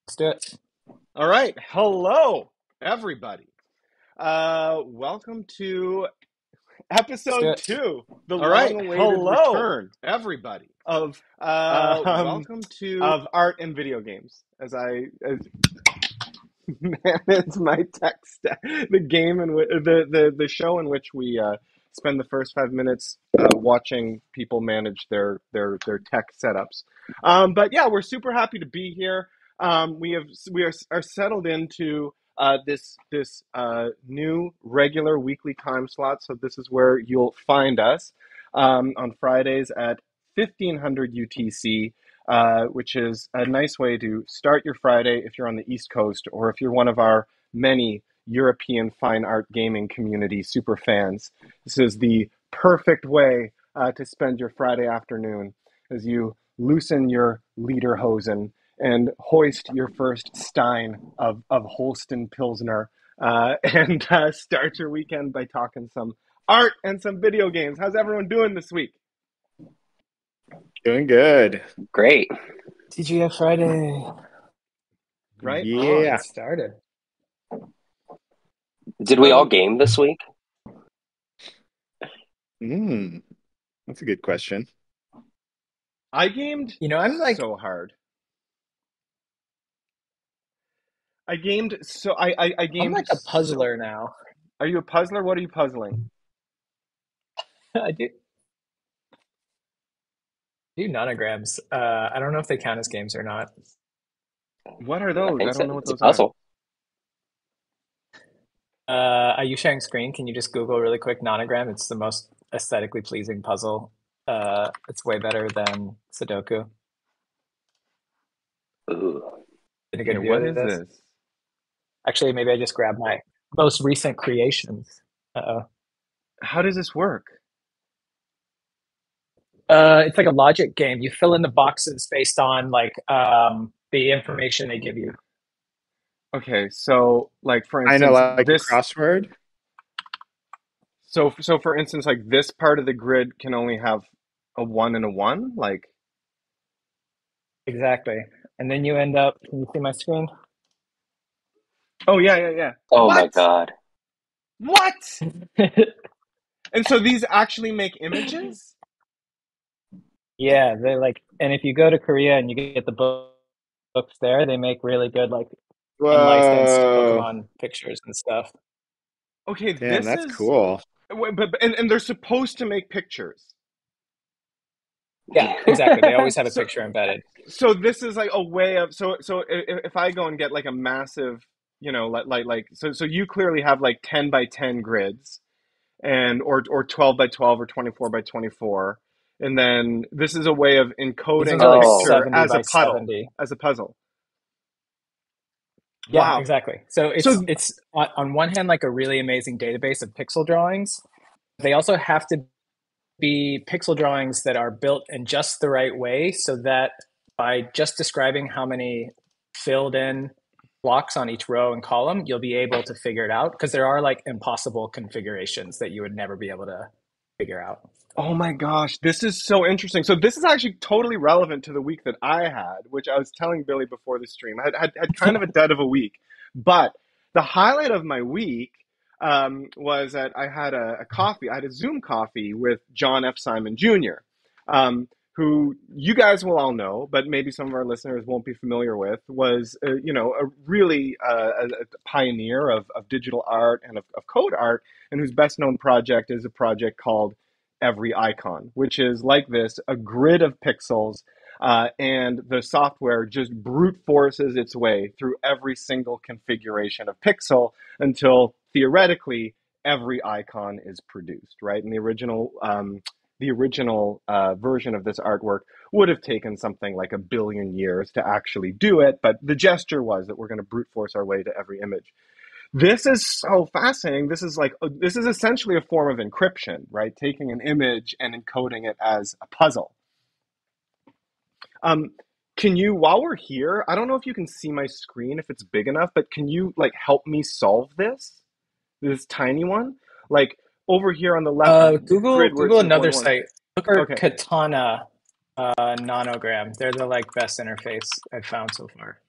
Let's do it. All right. Hello, everybody. Welcome to Let's do episode it. 2, the All right. long-awaited Hello, return everybody, of welcome to of art and video games. As manage my tech stack, the game and the show in which we spend the first 5 minutes watching people manage their tech setups. But yeah, we're super happy to be here. We are settled into this new regular weekly time slot. So this is where you'll find us on Fridays at 1500 UTC. Which is a nice way to start your Friday if you're on the East Coast or if you're one of our many European fine art gaming community super fans. This is the perfect way to spend your Friday afternoon as you loosen your lederhosen and hoist your first stein of Holsten Pilsner and start your weekend by talking some art and some video games. How's everyone doing this week? doing good. Great. TGF Friday. Right Yeah. It started. Did we all game this week? That's a good question. I gamed I'm like, so hard. I gamed so I gamed I'm like a puzzler now. Are you a puzzler? What are you puzzling? I do nonograms. I don't know if they count as games or not. What are those? I don't know what It's a those are. puzzle. Are you sharing screen? Can you just Google really quick nonogram? It's the most aesthetically pleasing puzzle. It's way better than Sudoku. Ooh. Did a good Okay, view what of is this? Actually, maybe I just grabbed my most recent creations. Uh-oh. How does this work? It's like a logic game. You fill in the boxes based on the information they give you. Okay, so like for I know, instance, like a this crossword. so for instance, like this part of the grid can only have a 1 and a 1, like Exactly. And then you end up, can you see my screen? oh yeah. Oh my What? God. What? And so these actually make images? Yeah, they and if you go to Korea and you get the books there, they make really good unlicensed Whoa. Pokemon pictures and stuff. Okay, Damn, this that's is cool. and they're supposed to make pictures. Yeah, exactly. They always have a So picture embedded. so this is like a way of if I go and get like a massive, so you clearly have like 10 by 10 grids and or 12 by 12 or 24 by 24, and then this is a way of These encoding ones a are like Oh, picture 70 as a by puddle 70. as a puzzle. Yeah, Wow. exactly. So So it's on one hand like a really amazing database of pixel drawings. They also have to be pixel drawings that are built in just the right way so that by just describing how many filled in blocks on each row and column, you'll be able to figure it out because there are like impossible configurations that you would never be able to figure out. oh my gosh, this is so interesting. So this is actually totally relevant to the week that I had, which I was telling Billy before the stream. I had kind of a dead of a week, but the highlight of my week was that I had a coffee. I had a Zoom coffee with John F. Simon Jr., who you guys will all know, but maybe some of our listeners won't be familiar with, was a really a pioneer of digital art and of code art, and whose best known project is a project called Every Icon, which is like this, a grid of pixels, and the software just brute forces its way through every single configuration of pixel until theoretically every icon is produced, right? And the original version of this artwork would have taken something like 1 billion years to actually do it, but the gesture was that we're going to brute force our way to every image. This is so fascinating. This is essentially a form of encryption, right? Taking an image and encoding it as a puzzle. Um, can you, while we're here, I don't know if you can see my screen if it's big enough, but can you like help me solve this tiny one? Like over here on the left Google grid where it Google says one another one. site. Look for Okay. Katana Nonogram. They're the best interface I've found so far.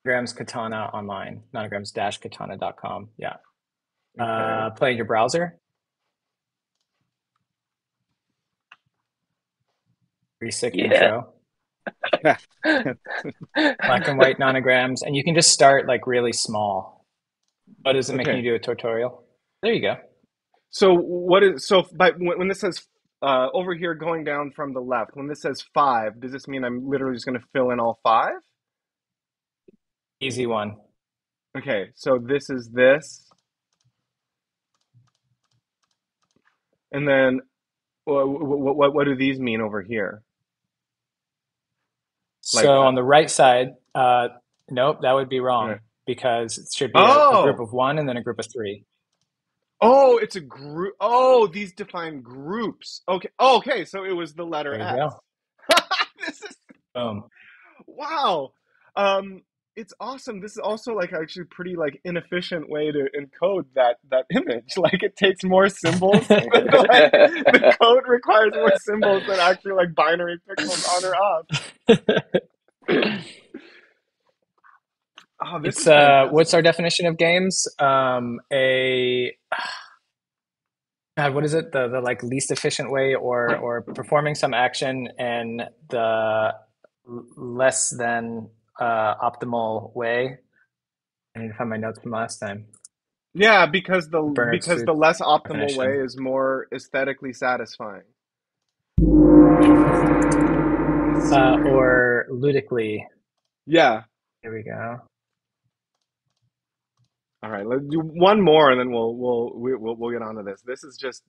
Nonograms Katana online. Nonograms-katana.com. Yeah. Okay. Play in your browser. Basic Yeah. intro. Black and white nonograms, and you can just start like really small. Oh, does it make you do a tutorial? There you go. So when this says over here going down from the left, when this says 5, does this mean I'm literally just going to fill in all 5? Easy one. Okay, so this is this, and then what do these mean over here? So on the right side, nope, that would be wrong because it should be a group of 1 and then a group of 3. Oh, it's a group. Oh, these define groups. Okay. Oh, okay. So it was the letter There you S. go. This is Boom. wow. It's awesome. This is also like actually pretty like inefficient way to encode that image. Like it takes more symbols. Like, the code requires more symbols than actually like binary pixels on or off. Oh, this It's is fantastic. what's our definition of games? What is it? The like least efficient way or performing some action in the less than optimal way. I need to find my notes from last time. Yeah, because the Bernard's less optimal definition. way is more aesthetically satisfying. Or ludically. Yeah. Here we go. All right, let's do one more, and then we'll get onto this. This is just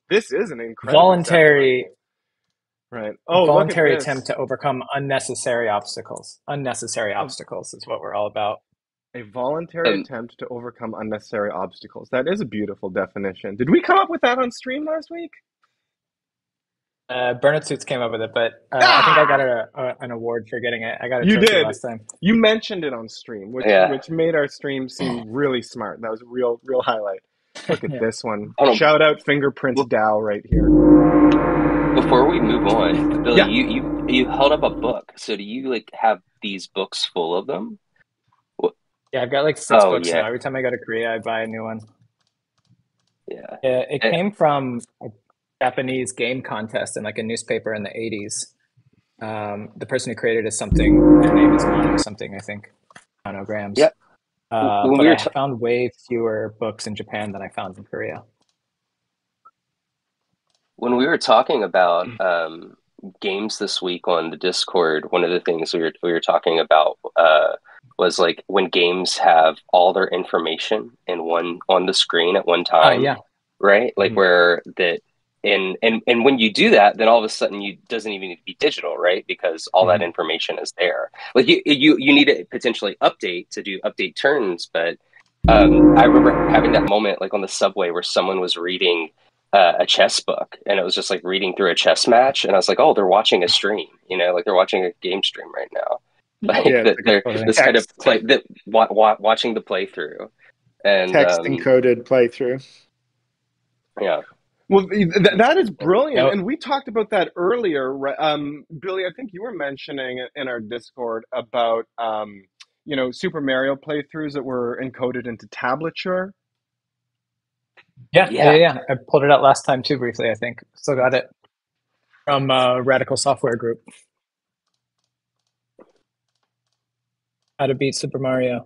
this is an incredible voluntary. Right. Oh, voluntary look at this. attempt to overcome unnecessary obstacles. Unnecessary obstacles is what we're all about. A voluntary attempt to overcome unnecessary obstacles. That is a beautiful definition. Did we come up with that on stream last week? Bernard Suits came up with it, but I think I got an award for getting it. I got a trophy last time. You mentioned it on stream, which made our stream seem really smart. That was a real highlight. Look at this one. Shout out Fingerprints DAO right here. Before we move on, Billy, you held up a book. So do you like have these books full of them? Yeah, I've got like 6 books now. Every time I go to Korea, I buy a new one. Yeah. It came from a Japanese game contest in like a newspaper in the 80s. The person who created it is something, their name is Mono something, I think. Nonograms. Yep. But I found way fewer books in Japan than I found in Korea. When we were talking about games this week on the Discord, one of the things we were talking about was like when games have all their information in one on the screen at one time. Right? Like where that and when you do that, then all of a sudden you doesn't even need to be digital, right? Because all that information is there. Like you need to potentially update to do update turns, but I remember having that moment like on the subway where someone was reading a chess book, and it was just like reading through a chess match, and I was like, oh, they're watching a stream, like they're watching a game stream right now. Like they're this kind of play that watching the playthrough and text encoded playthrough. Yeah. Well, that is brilliant, and we talked about that earlier. Billy, I think you were mentioning in our Discord about Super Mario playthroughs that were encoded into Tablature. Yeah. I pulled it out last time too, briefly, I think. Still got it from Radical Software Group. How to beat Super Mario.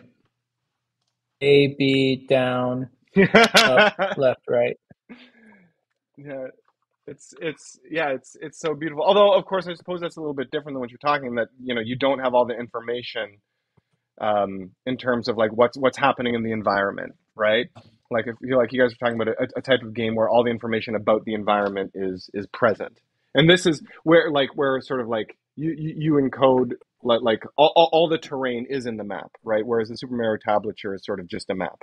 A, B, down, up, left, right. Yeah, it's so beautiful. Although, of course, I suppose that's a little bit different than what you're talking. That you don't have all the information in terms of like what's happening in the environment, right? Like if you guys are talking about a type of game where all the information about the environment is present, and this is where sort of like you encode like all the terrain is in the map, right? Whereas the Super Mario Tablature is sort of just a map.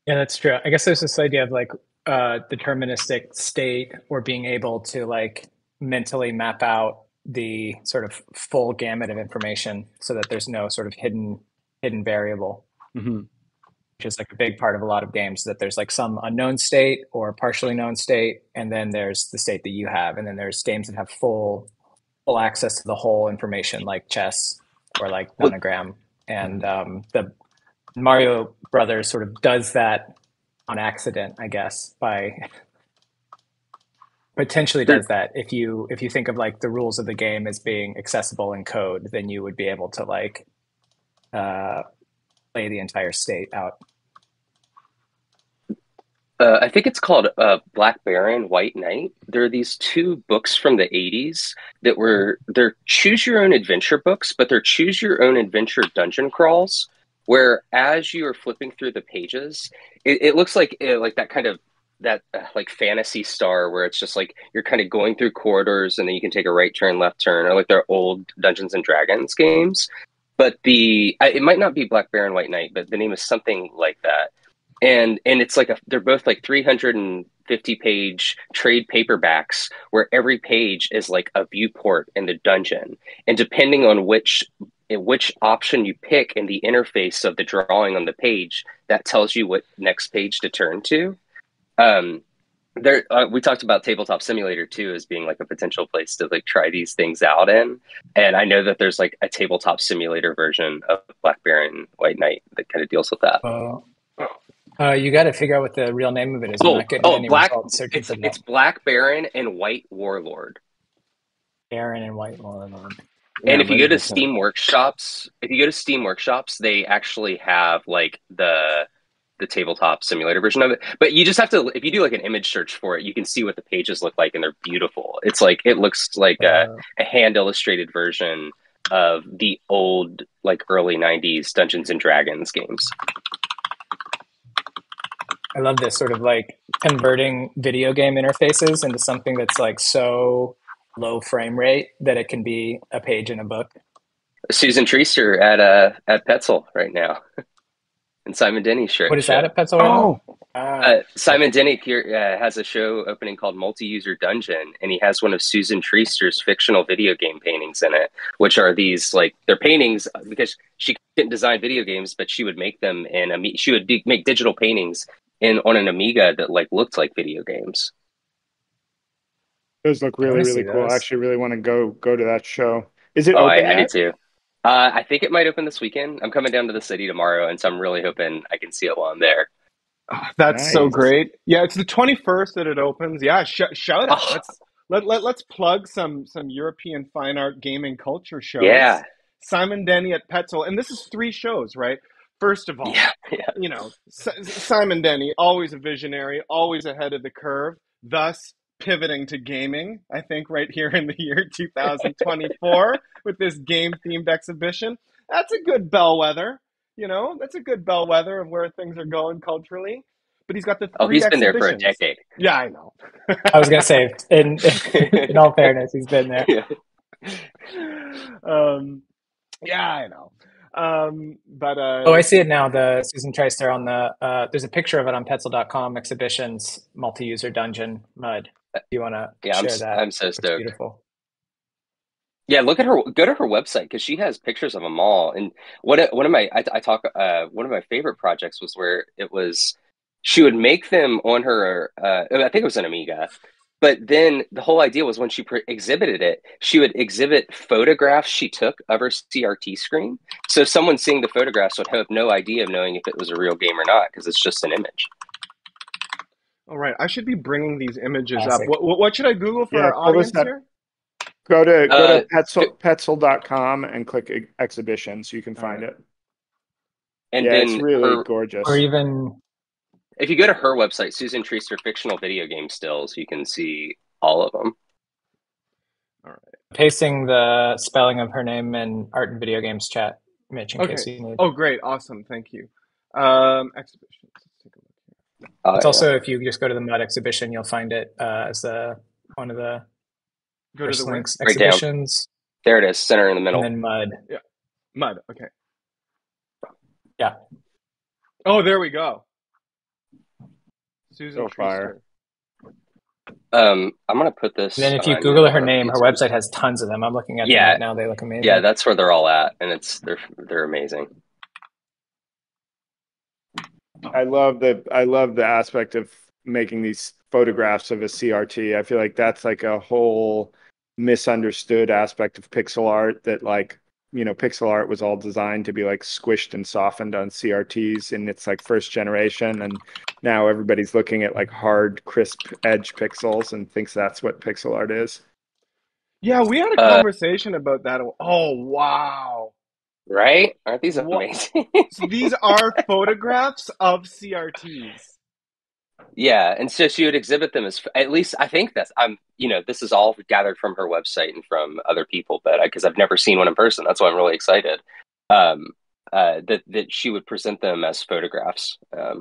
Yeah, that's true. I guess there's this idea of like deterministic state, or being able to like mentally map out the sort of full gamut of information so that there's no sort of hidden variable, which is like a big part of a lot of games, that there's like some unknown state or partially known state, and then there's the state that you have, and then there's games that have full full access to the whole information, like chess or like Well, Nonogram. And the Mario Brothers sort of does that on accident, I guess, by potentially there, does that. If you think of like the rules of the game as being accessible in code, then you would be able to like uh, play the entire state out. I think it's called Black Baron, White Knight. There are these two books from the 80s that they're choose your own adventure books, but they're choose your own adventure dungeon crawls, where as you are flipping through the pages, it looks like that kind of that like Fantasy Star where it's just like you're kind of going through corridors and then you can take a right turn, left turn, or like their old Dungeons and Dragons games. But it might not be Black Baron, White Knight, but the name is something like that, and it's like they're both like 350-page trade paperbacks where every page is like a viewport in the dungeon, and depending on which option you pick in the interface of the drawing on the page, that tells you what next page to turn to. um we talked about Tabletop Simulator too as being like a potential place to like try these things out in, and I know that there's like a Tabletop Simulator version of Black Baron, White Knight that kind of deals with that. You got to figure out what the real name of it is. I'm Oh, not getting any Black. results searching for that. It's Black Baron and White Warlord. Aaron and White Lord. Yeah, And I'm ready to play. If you go to Steam Workshops, they actually have like the Tabletop Simulator version of it. But you just have to, if you do like an image search for it, you can see what the pages look like, and they're beautiful. It's like it looks like a hand illustrated version of the old like early '90s Dungeons and Dragons games. I love this sort of like converting video game interfaces into something that's like so low frame rate that it can be a page in a book. Susan Treister at Petzel right now, and Simon Denny's show. What is that at Petzel right now? Oh, Simon Denny has a show opening called Multi-User Dungeon, and he has one of Susan Treister's fictional video game paintings in it, which are these like they're paintings because she couldn't design video games, but she would make them she would make digital paintings on an Amiga that like looked like video games. Those look I really, wanna really see cool. those. I actually really want to go to that show. Is it Oh, open I do yet? too. I think it might open this weekend. I'm coming down to the city tomorrow, and so I'm really hoping I can see it while I'm there. that's so Nice. great. Yeah, it's the 21st that it opens. Yeah, shout out. Oh, Let's plug some European fine art gaming culture yeah, shows. Simon Denny at Petzel, and this is 3 shows, right? First of all, yeah, yeah. Simon Denny, always a visionary, always ahead of the curve, thus pivoting to gaming, I think, right here in the year 2024 with this game themed exhibition. That's a good bellwether, that's a good bellwether of where things are going culturally. But he's got the Oh, three he's been there for a exhibitions. decade. Yeah, I know. I was gonna say, in all fairness, he's been there. Yeah. Yeah, I know. But Oh, I see it now. The Susan Treister on the there's a picture of it on Petzel.com exhibitions multi-user dungeon mud. Do you want to Yeah, share that? I'm so It's stoked. beautiful. Yeah, look at her. Go to her website because she has pictures of them all. And one of my I talk one of my favorite projects was where it was she would make them on her. I think it was an Amiga, but then the whole idea was when she exhibited it, she would exhibit photographs she took of her CRT screen. So someone seeing the photographs would have no idea of knowing if it was a real game or not because it's just an image. all right, I should be bringing these images up. Classic. What should I Google for Yeah, our pull this audience up. here? Go to Uh, Petzel.com and click exhibitions. You can find right. it. and Yeah, it's then really her gorgeous. Or even if you go to her website, Susan Treister fictional video game stills, you can see all of them. All right. pasting the spelling of her name in art and video games chat, Mitch, in Okay. case you need. Oh, great. Awesome. Thank you. Exhibitions. Let's take a look here. Oh, It's yeah. also, if you just go to the mud exhibition, you'll find it as one of the Go to first the where? links. Right down. Exhibitions, There it is, center in the middle. and then mud. Mud. Okay. Yeah. Oh, there we go. Susan So fire. Treister. I'm gonna put this. And then if you on Google her one of name, her these. website has tons of them. I'm looking at them Yeah. right now. They look amazing. Yeah, that's where they're all at, and they're amazing. I love the aspect of making these photographs of a CRT. I feel like that's like a whole misunderstood aspect of pixel art that like, pixel art was all designed to be like squished and softened on CRTs in its like first generation. And now everybody's looking at like hard, crisp edge pixels and thinks that's what pixel art is. Yeah, we had a Uh, conversation about that. Oh, wow. right? Aren't these What? amazing? So these are photographs of CRTs. Yeah, and so she would exhibit them as, at least I think that's, this is all gathered from her website and from other people, but because I've never seen one in person, that's why I'm really excited. Um, that she would present them as photographs, Not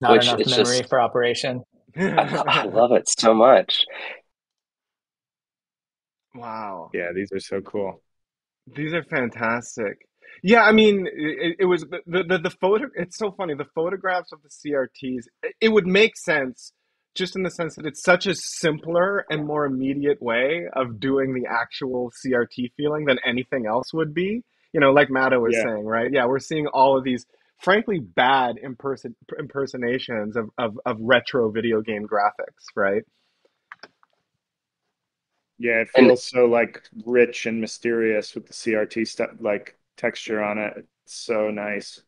which enough it's memory just for operation. I love it so much. Wow. Yeah, these are so cool. These are fantastic. Yeah, I mean, it was the photo. It's so funny. The photographs of the CRTs. It would make sense, just in the sense that it's such a simpler and more immediate way of doing the actual CRT feeling than anything else would be. Like Matto was Yeah. saying, right? Yeah, we're seeing all of these, frankly, bad impersonations of retro video game graphics, right? Yeah, it And feels so like rich and mysterious with the CRT stuff, like texture on it. It's so nice.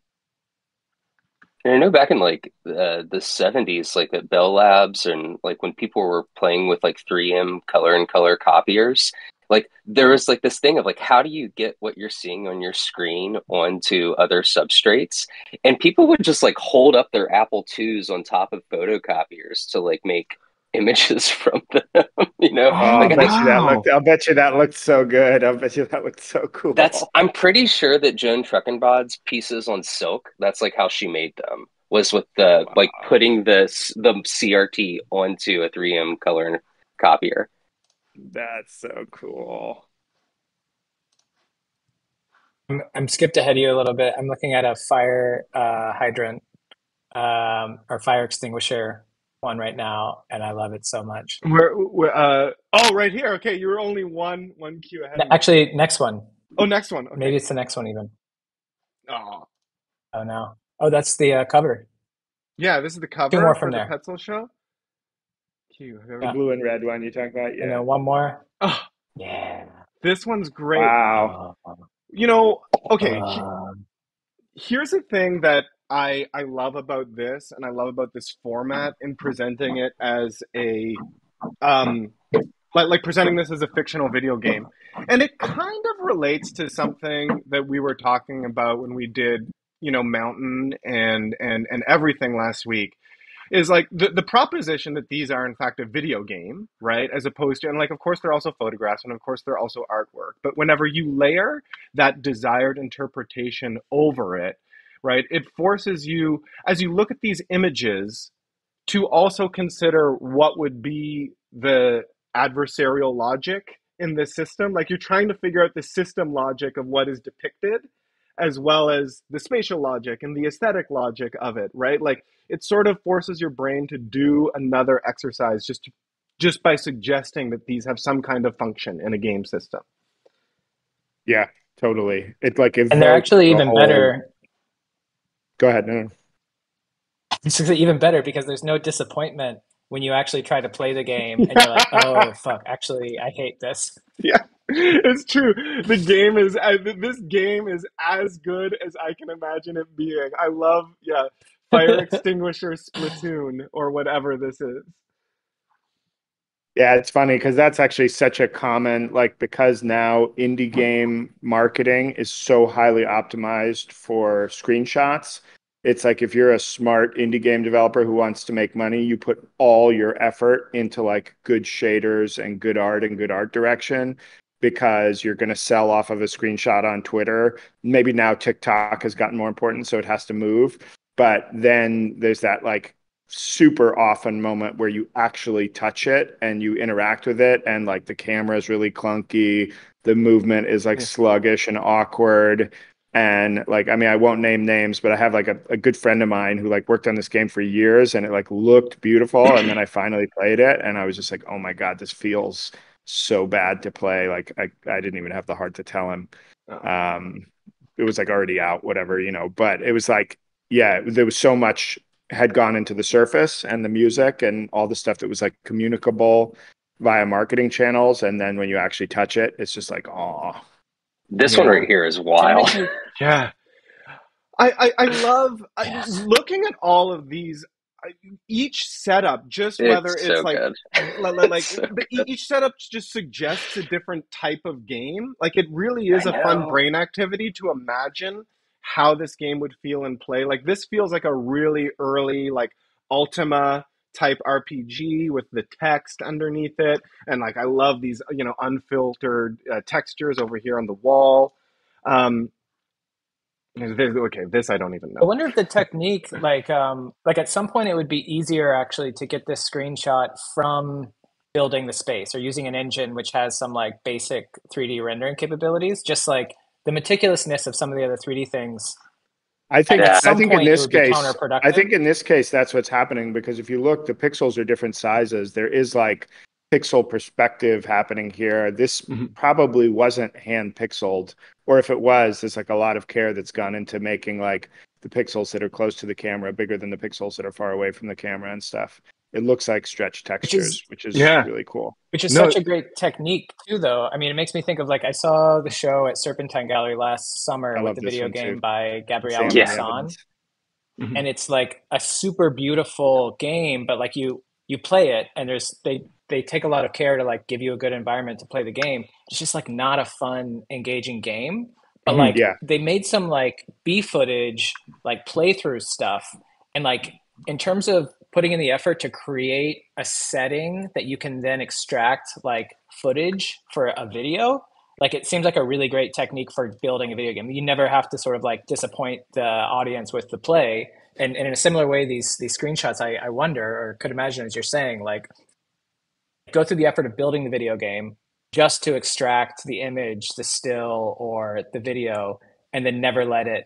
I know back in like the 70s, like at Bell Labs, and like when people were playing with like 3M color and color copiers, like there was like this thing of like, how do you get what you're seeing on your screen onto other substrates? And people would just like hold up their Apple IIs on top of photocopiers to like make images from them, Oh, Oh, Like I think wow. I'll bet you that looked so good. I'll bet you that looked so that's, cool. I'm pretty sure that Joan Truckenbod's pieces on silk, that's like how she made them, was with the like Wow. putting the CRT onto a 3M color copier. That's so cool. I'm skipped ahead of you a little bit. I'm looking at a fire hydrant or fire extinguisher one right now, and I love it so much. Oh, right here. Okay, you were only one queue ahead of me. Actually, next one. Oh, next one. Okay. Maybe it's the next one even. Oh, Oh no. Oh, that's the cover. yeah. This is the Two cover more for from the there. Petzel show. Q. The Yeah, blue and red one you talking about? and Yeah. then one more. Oh, Yeah. this one's great. Wow. Oh, You know, okay. um, Here's the thing that I love about this, and I love about this format in presenting it as a um like presenting this as a fictional video game, and it kind of relates to something that we were talking about when we did Mountain and everything last week. Is like the proposition that these are in fact a video game, right? As opposed to, and like, of course they're also photographs, and of course they're also artwork, but whenever you layer that desired interpretation over it, right, it forces you, as you look at these images, to also consider what would be the adversarial logic in this system. Like, you're trying to figure out the system logic of what is depicted, as well as the spatial logic and the aesthetic logic of it, right? Like, it sort of forces your brain to do another exercise just by suggesting that these have some kind of function in a game system. Yeah, totally. It like and they're evokes actually the even whole. better. Go ahead. No. It's even better because there's no disappointment when you actually try to play the game and you're like, oh fuck, actually I hate this. Yeah, it's true. This game is as good as I can imagine it being. I love, yeah, Fire Extinguisher Splatoon or whatever this is. Yeah, it's funny because that's actually such a common, like, because now indie game marketing is so highly optimized for screenshots. It's like if you're a smart indie game developer who wants to make money, you put all your effort into like good shaders and good art direction because you're going to sell off of a screenshot on Twitter. Maybe now TikTok has gotten more important, so it has to move. But then there's that like super often moment where you actually touch it and you interact with it, and like the camera is really clunky, the movement is like sluggish and awkward. And like, I mean, I won't name names, but I have like a good friend of mine who like worked on this game for years and it like looked beautiful. And then I finally played it and I was just like, oh my God, this feels so bad to play. Like I didn't even have the heart to tell him. Oh. It was like already out, whatever, but it was like, yeah, there was so much had gone into the surface and the music and all the stuff that was like communicable via marketing channels, and then when you actually touch it, it's just like, oh. This one Yeah. right here is wild. Yeah. I love looking at all of these. Each setup, just whether It's it's so like good. like It's so good. each setup just suggests a different type of game. Like it really I is a fun know. brain activity to imagine how this game would feel in play. Like this feels like a really early like Ultima type RPG with the text underneath it, and like I love these unfiltered textures over here on the wall. Um, okay, this I don't even I know. wonder if the technique, like at some point, it would be easier actually to get this screenshot from building the space or using an engine which has some like basic 3D rendering capabilities. Just like the meticulousness of some of the other 3D things, I think at I some think in point it this would be case, I counterproductive. think in this case that's what's happening, because if you look, the pixels are different sizes. There is like pixel perspective happening here. This Mhm. probably wasn't hand pixeled, or if it was, there's like a lot of care that's gone into making like the pixels that are close to the camera bigger than the pixels that are far away from the camera and stuff. It looks like stretch which is textures, which is Yeah. really cool. which is No. such a great technique too, though. I mean, it makes me think of like I saw the show at Serpentine Gallery last I summer with love the this video one too. game by Gabriella Examine the Yeah. Masson, evidence. Mhm. and it's like a super beautiful game, but like you play it and they take a lot of care to like give you a good environment to play the game. It's just like not a fun engaging game, but Mhm. like Yeah. they made some like B footage, like playthrough stuff, and like in terms of putting in the effort to create a setting that you can then extract like footage for a video, like it seems like a really great technique for building a video game. You never have to sort of like disappoint the audience with the play. And in a similar way, these screenshots, I wonder or could imagine, as you're saying, like go through the effort of building the video game just to extract the image, the still, or the video, and then never let it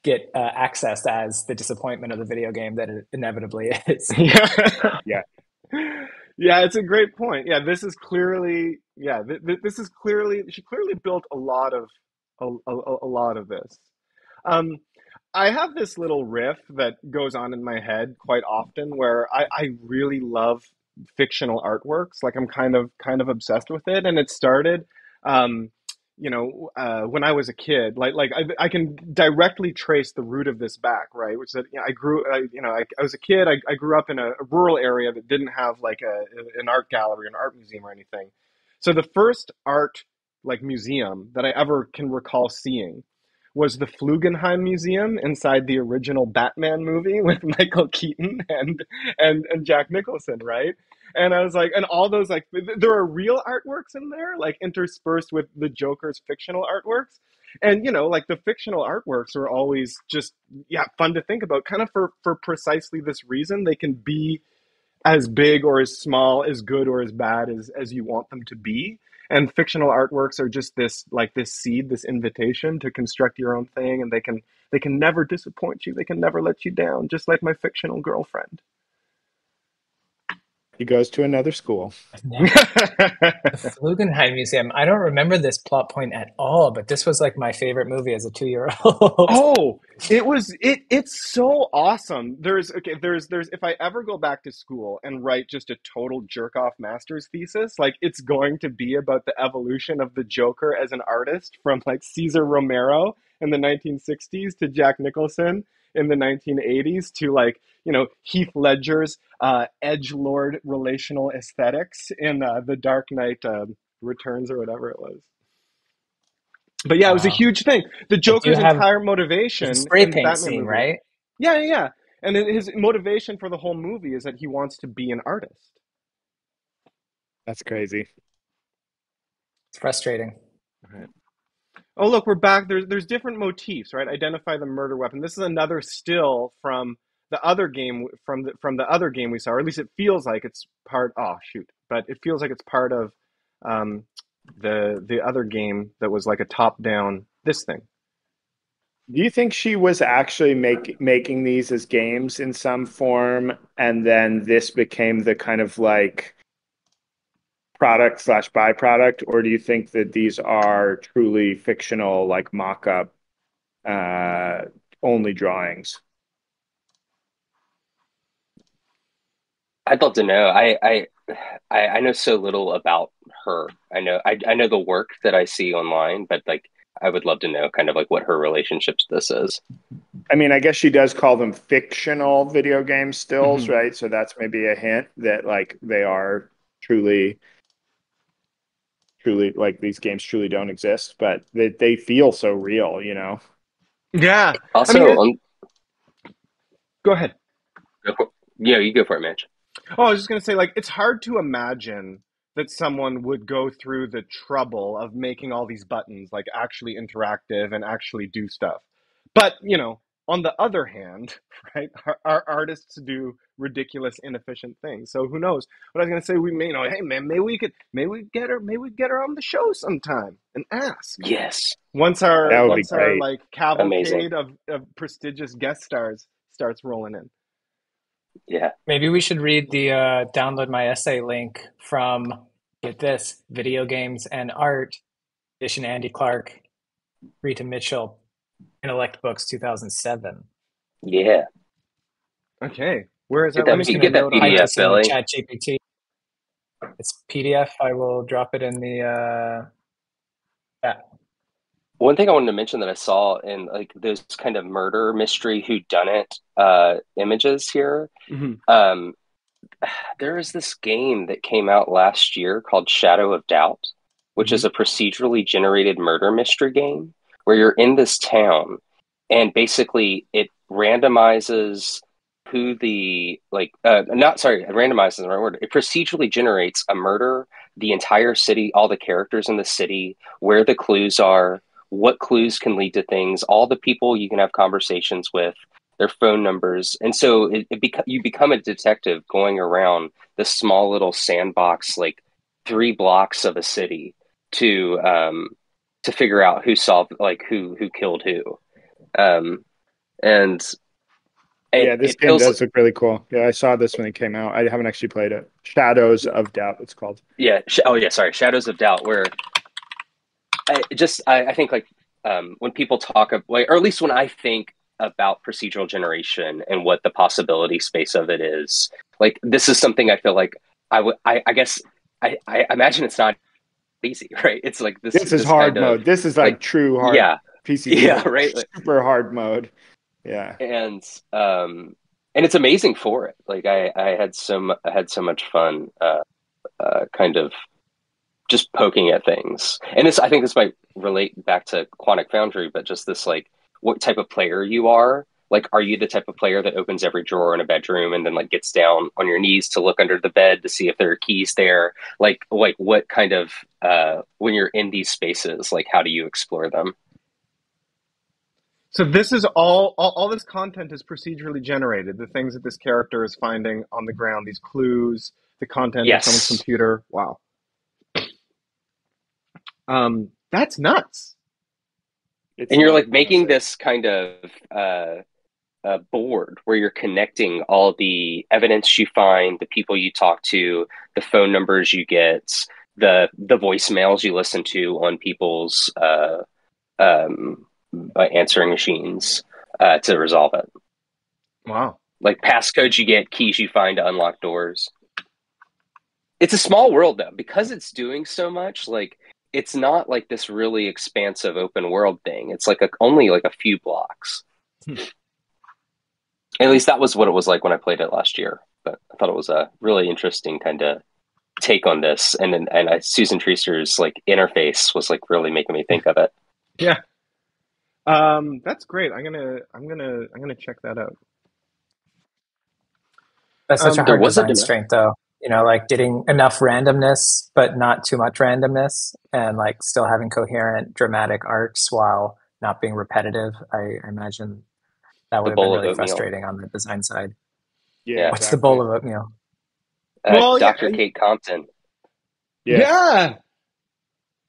get accessed as the disappointment of the video game that it inevitably is. Yeah. Yeah. Yeah, it's a great point. Yeah, this is clearly, yeah, this is clearly, she clearly built a lot of a lot of this. Um, I have this little riff that goes on in my head quite often where I really love fictional artworks. Like I'm kind of obsessed with it, and it started, um, when I was a kid. I can directly trace the root of this back, right? Which is that I was a kid. I grew up in a rural area that didn't have like an art gallery, an art museum, or anything. So the first art like museum that I ever can recall seeing was the Flugenheim Museum inside the original Batman movie with Michael Keaton and Jack Nicholson, right? And I was like, and all those like, there are real artworks in there, like interspersed with the Joker's fictional artworks. And like the fictional artworks are always just fun to think about, kind of for precisely this reason. They can be as big or as small, as good or as bad as you want them to be. And fictional artworks are just this seed, this invitation to construct your own thing, and they can never disappoint you. They can never let you down, just like my fictional girlfriend. He goes to another school. The Flugenheim Museum. I don't remember this plot point at all, but this was like my favorite movie as a 2-year-old. Oh, it's so awesome. There's if I ever go back to school and write just a total jerk off master's thesis, like it's going to be about the evolution of the Joker as an artist from like Cesar Romero in the 1960s to Jack Nicholson in the 1980s to like, Heath Ledger's edge lord relational aesthetics in The Dark Knight Returns or whatever it was. But yeah, it was a Wow. huge thing. The I do Joker's have entire there's a motivation spray in the paint Batman scene, movie. right? Yeah, yeah, yeah. And then his motivation for the whole movie is that he wants to be an artist. That's crazy. It's frustrating. Right. Oh, look, we're back. There's different motifs, right? Identify the murder weapon. This is another still from the other game from the other game we saw, or at least it feels like it's part. Oh shoot! But it feels like it's part of um, the other game that was like a top down. This thing. Do you think she was actually making these as games in some form, and then this became the kind of like product slash byproduct, or do you think that these are truly fictional, like mock-up uh, only drawings? I'd love to know. I know so little about her. I know the work that I see online, but like I would love to know kind of like what her relationship to this is. I mean, I guess she does call them fictional video game stills, Hmm. right? So that's maybe a hint that like they are truly, truly like these games truly don't exist, but they feel so real, you know? Yeah. I Also, mean, go ahead. yeah, you go for it, Mitch. Oh, I was just going to say, like, it's hard to imagine that someone would go through the trouble of making all these buttons, like, actually interactive and actually do stuff. But, on the other hand, right, our artists do ridiculous, inefficient things. So who knows? But I was going to say, hey, man, maybe we get her on the show sometime and ask. Yes, Once our, That would be once our great. like, amazing. cavalcade of prestigious guest stars starts rolling in. Yeah, Maybe we should read the download my essay link from, get this, Video Games and Art, edition Andy Clark, Rita Mitchell, Intellect Books 2007. yeah. Okay. Where is Get that? Let that me Just take a gonna get that note on type that. PDF, this in the Billy. chat GPT. It's PDF. I will drop it in the chat. One thing I wanted to mention that I saw in like those kind of murder mystery whodunit images here. Hmm. Um, there is this game that came out last year called Shadow of Doubt, which Hmm. is a procedurally generated murder mystery game where you're in this town and basically it randomizes who the like not sorry, it randomizes the right word. It procedurally generates a murder, the entire city, all the characters in the city, where the clues are, what clues can lead to things, all the people you can have conversations with, their phone numbers, and so you become a detective going around this small little sandbox, like 3 blocks of a city, to figure out who solved, like who killed who, um, and Yeah, this it game feels does look really cool. Yeah, I saw this when it came out. I haven't actually played it. Shadows of Doubt, it's called. yeah. Oh yeah, sorry, Shadows of Doubt, where I think like when people talk of like, or at least when I think about procedural generation and what the possibility space of it is, like this is something I feel like I guess I imagine it's not easy, right? It's like This is this hard kind of mode. This is like like true hard yeah PCG, yeah like right super hard mode. Yeah. and um and it's amazing for it. Like I had so much fun kind of just poking at things. And this, I think this might relate back to Quantic Foundry, but just this like what type of player you are. Like, are you the type of player that opens every drawer in a bedroom and then like gets down on your knees to look under the bed to see if there are keys there? Like what kind of when you're in these spaces, like how do you explore them? So this is all this content is procedurally generated. The things that this character is finding on the ground, these clues, the content of someone's Yes. computer. Wow. That's nuts. It's And you're fun, like making honestly. this kind of board where you're connecting all the evidence you find, the people you talk to, the phone numbers you get, the voicemails you listen to on people's um, answering machines to resolve it. Wow. Like passcodes you get, keys you find to unlock doors. It's a small world though, because it's doing so much. Like it's not like this really expansive open world thing. It's like only like a few blocks. At least that was what it was like when I played it last year. But I thought it was a really interesting kind of take on this, and Susan Treister's like interface was like really making me think of it. Yeah. That's great. I'm gonna check that out. That's such a Um, There hard was a design demo. strength, though. Like getting enough randomness, but not too much randomness, and like still having coherent, dramatic arcs while not being repetitive. I imagine that would The have been bowl of really oatmeal. frustrating on the design side. Yeah, Yeah, What's the bowl exactly. of oatmeal? well, yeah, Dr. Kate Compton. Yeah. yeah,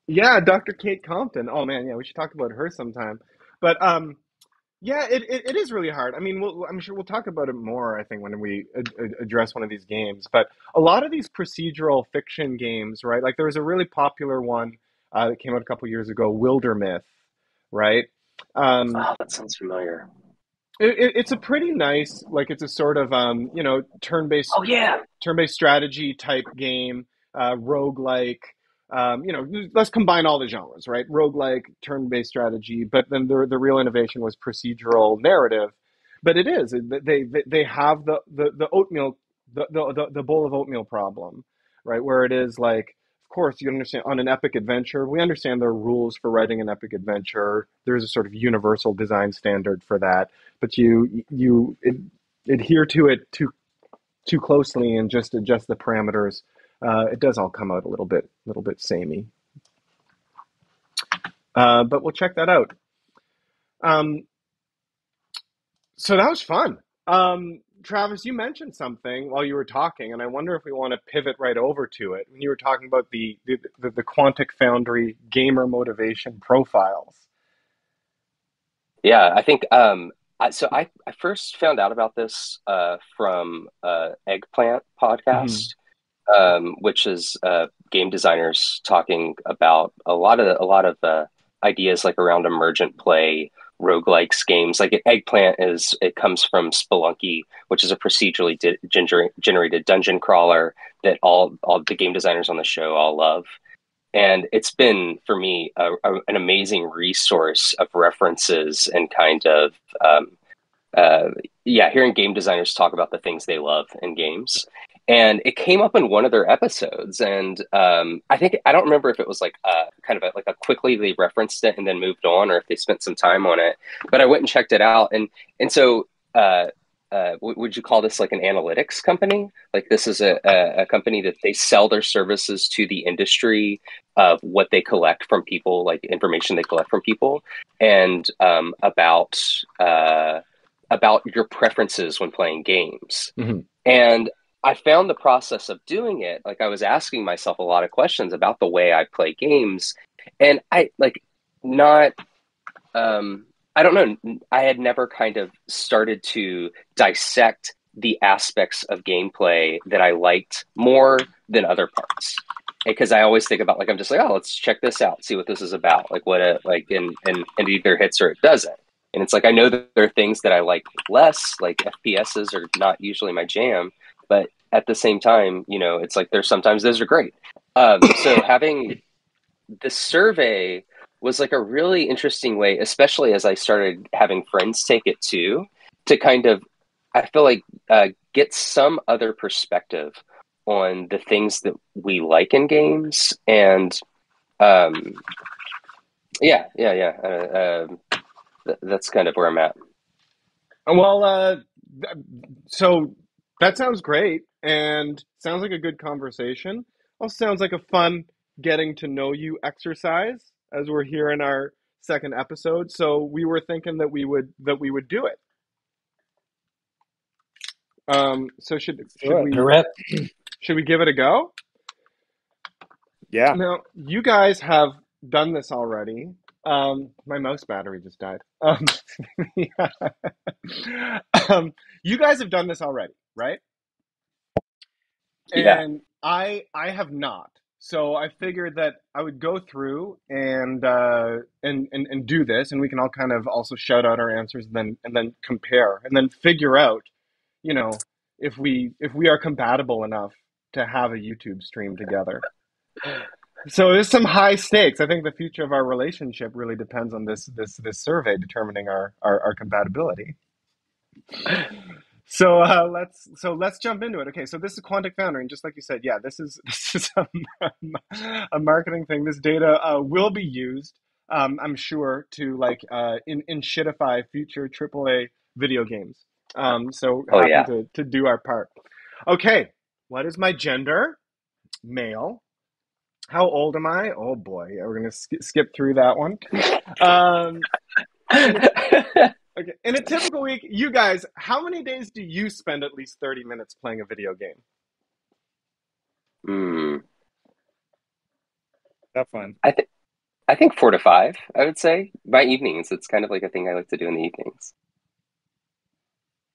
yeah. Dr. Kate Compton. Oh man, yeah, we should talk about her sometime. But yeah, it is really hard. I mean, I'm sure we'll talk about it more, I think, when we address one of these games. But a lot of these procedural fiction games, right? Like there was a really popular one that came out a couple years ago, Wildermyth, right? Um, Oh, that sounds familiar. It's a pretty nice, like it's a sort of turn-based Oh yeah. turn-based strategy type game, roguelike. Let's combine all the genres, right? Roguelike, turn-based strategy, but then the real innovation was procedural narrative. But it is they have the oatmeal the bowl of oatmeal problem, right? Where it is like, of course, you understand on an epic adventure, we understand there are rules for writing an epic adventure. There's a sort of universal design standard for that, but adhere to it too closely and just adjust the parameters, it does all come out a little bit samey. But we'll check that out. Um, so that was fun. Travis, you mentioned something while you were talking, and I wonder if we want to pivot right over to it. When you were talking about the Quantic Foundry gamer motivation profiles. Yeah, I think I first found out about this from Eggplant Mm-hmm. podcast, which is game designers talking about a lot of ideas like around emergent play, roguelikes games. Like Eggplant it comes from Spelunky, which is a procedurally generated dungeon crawler that all the game designers on the show all love. And it's been for me an amazing resource of references and kind of uh, yeah, hearing game designers talk about the things they love in games. And it came up in one of their episodes, and I don't remember if it was like kind of like a quickly they referenced it and then moved on, or if they spent some time on it. But I went and checked it out, and so would you call this like an analytics company? Like this is a company that they sell their services to the industry of what they collect from people, like information they collect from people, and about your preferences when playing games. Mm-hmm. And I found the process of doing it, like I was asking myself a lot of questions about the way I play games. And I like not, I don't know, I had never kind of started to dissect the aspects of gameplay that I liked more than other parts. Because I always think about like, I'm just like, oh, let's check this out, see what this is about. Like what it like, and it either hits or it doesn't. And it's like, I know that there are things that I like less, like FPSs are not usually my jam, but at the same time, it's like there's sometimes those are great. So having the survey was like a really interesting way, especially as I started having friends take it too, to kind of, I feel like, get some other perspective on the things that we like in games. And um, yeah. That's kind of where I'm at. Well, so that sounds great and sounds like a good conversation. Also sounds like a fun getting to know you exercise as we're here in our second episode. So we were thinking that we would do it. So should Sure. we Rip. should we give it a go? Yeah. Now, you guys have done this already. My mouse battery just died. Yeah. You guys have done this already, right? Yeah. And I have not. So I figured that I would go through and do this, and we can all kind of also shout out our answers, and then compare, and then figure out, you know, if we are compatible enough to have a YouTube stream together. So there's some high stakes. I think the future of our relationship really depends on this survey determining our compatibility. So let's jump into it. Okay, so this is Quantic Foundry, and just like you said, yeah, this is a marketing thing. This data will be used, I'm sure, to like in shitify future AAA video games. So Oh happy yeah. to do our part. Okay, what is my gender? Male. How old am I? Oh boy, yeah, we're gonna skip through that one. Um, okay, in a typical week, you guys, how many days do you spend at least 30 minutes playing a video game? mm, Have fun. I think 4 to 5. I would say by evenings. It's kind of like a thing I like to do in the evenings.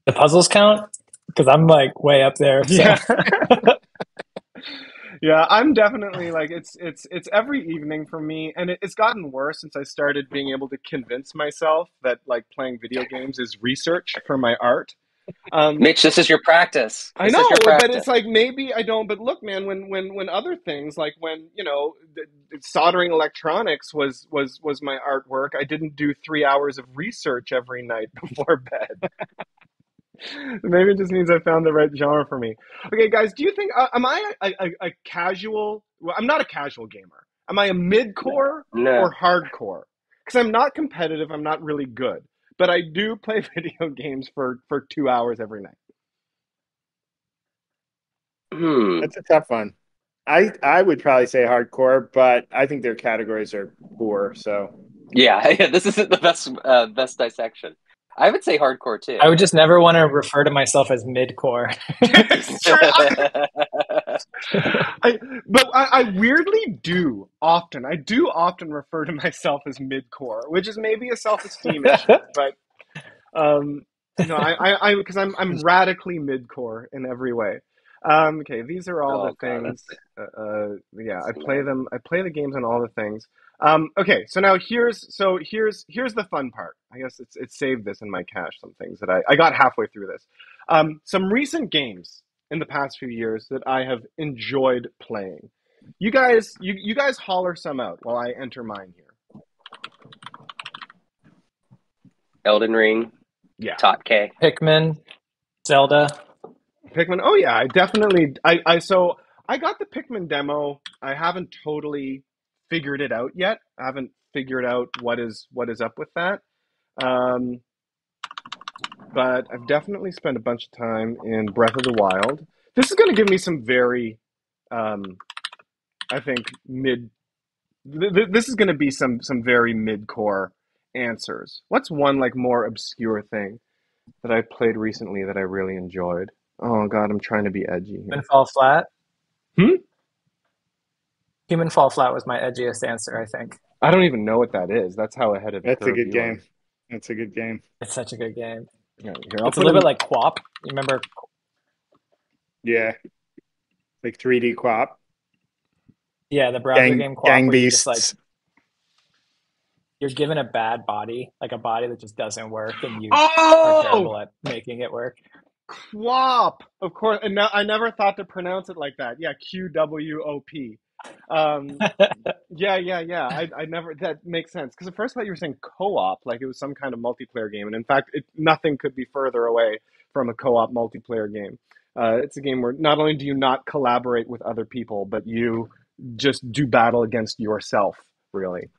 The puzzles count? Because I'm like way up there. So Yeah, Yeah, I'm definitely like it's every evening for me, and it's gotten worse since I started being able to convince myself that like playing video games is research for my art. Um, Mitch, this is your practice. I This is your know, but practice. it's like maybe I don't. But look, man, when other things like when soldering electronics was my artwork, I didn't do 3 hours of research every night before bed. Maybe it just means I found the right genre for me. Okay, guys, do you think am I a casual? Well, I'm not a casual gamer. Am I a mid-core No. or hardcore? Because I'm not competitive. I'm not really good, but I do play video games for 2 hours every night. Hmm. That's a tough one. I would probably say hardcore, but I think their categories are poor. So Yeah, yeah, this isn't the best dissection. I would say hardcore I too. would just never want to refer to myself as mid-core. It's true. I weirdly do often. I do often refer to myself as mid-core, which is maybe a self-esteem issue, but um, no, because I'm radically mid-core in every way. Okay, these are all the Oh God, things. Yeah, I that's play them. I play the games on all the things. Okay, so now here's the fun part. I guess it's saved this in my cache. Some things that I got halfway through this. Some recent games in the past few years that I have enjoyed playing. You guys holler some out while I enter mine here. Elden Ring, Yeah. Tot K. Pikmin, Zelda. Pikmin. Oh yeah, I definitely so I got the Pikmin demo. I haven't totally figured it out yet. I haven't figured out what is up with that. Um, but I've definitely spent a bunch of time in Breath of the Wild. This is going to give me some very, I think mid. This is going to be some very mid-core answers. What's one like more obscure thing that I played recently that I really enjoyed? Oh God, I'm trying to be edgy Human here. Fall Flat. Hmm? Human Fall Flat was my edgiest answer, I think. I don't even know what that is. That's how ahead of the that's a curve good you are. game. That's a good game. It's such a good game. Yeah, here, I'll It's a put little bit in. like Quap. You remember? Yeah, like 3D quap, Yeah, the browser game Quap, gang Oh, where you're just like beasts. you're given a bad body, like a body that just doesn't work, and you are oh, terrible at making it work. Quap. Of course. And no, I never thought to pronounce it like that. Yeah, QWOP. Um, yeah. I never. That makes sense because at first I thought you were saying co-op, like it was some kind of multiplayer game, and in fact, nothing could be further away from a co-op multiplayer game. It's a game where not only do you not collaborate with other people, but you just do battle against yourself. Really.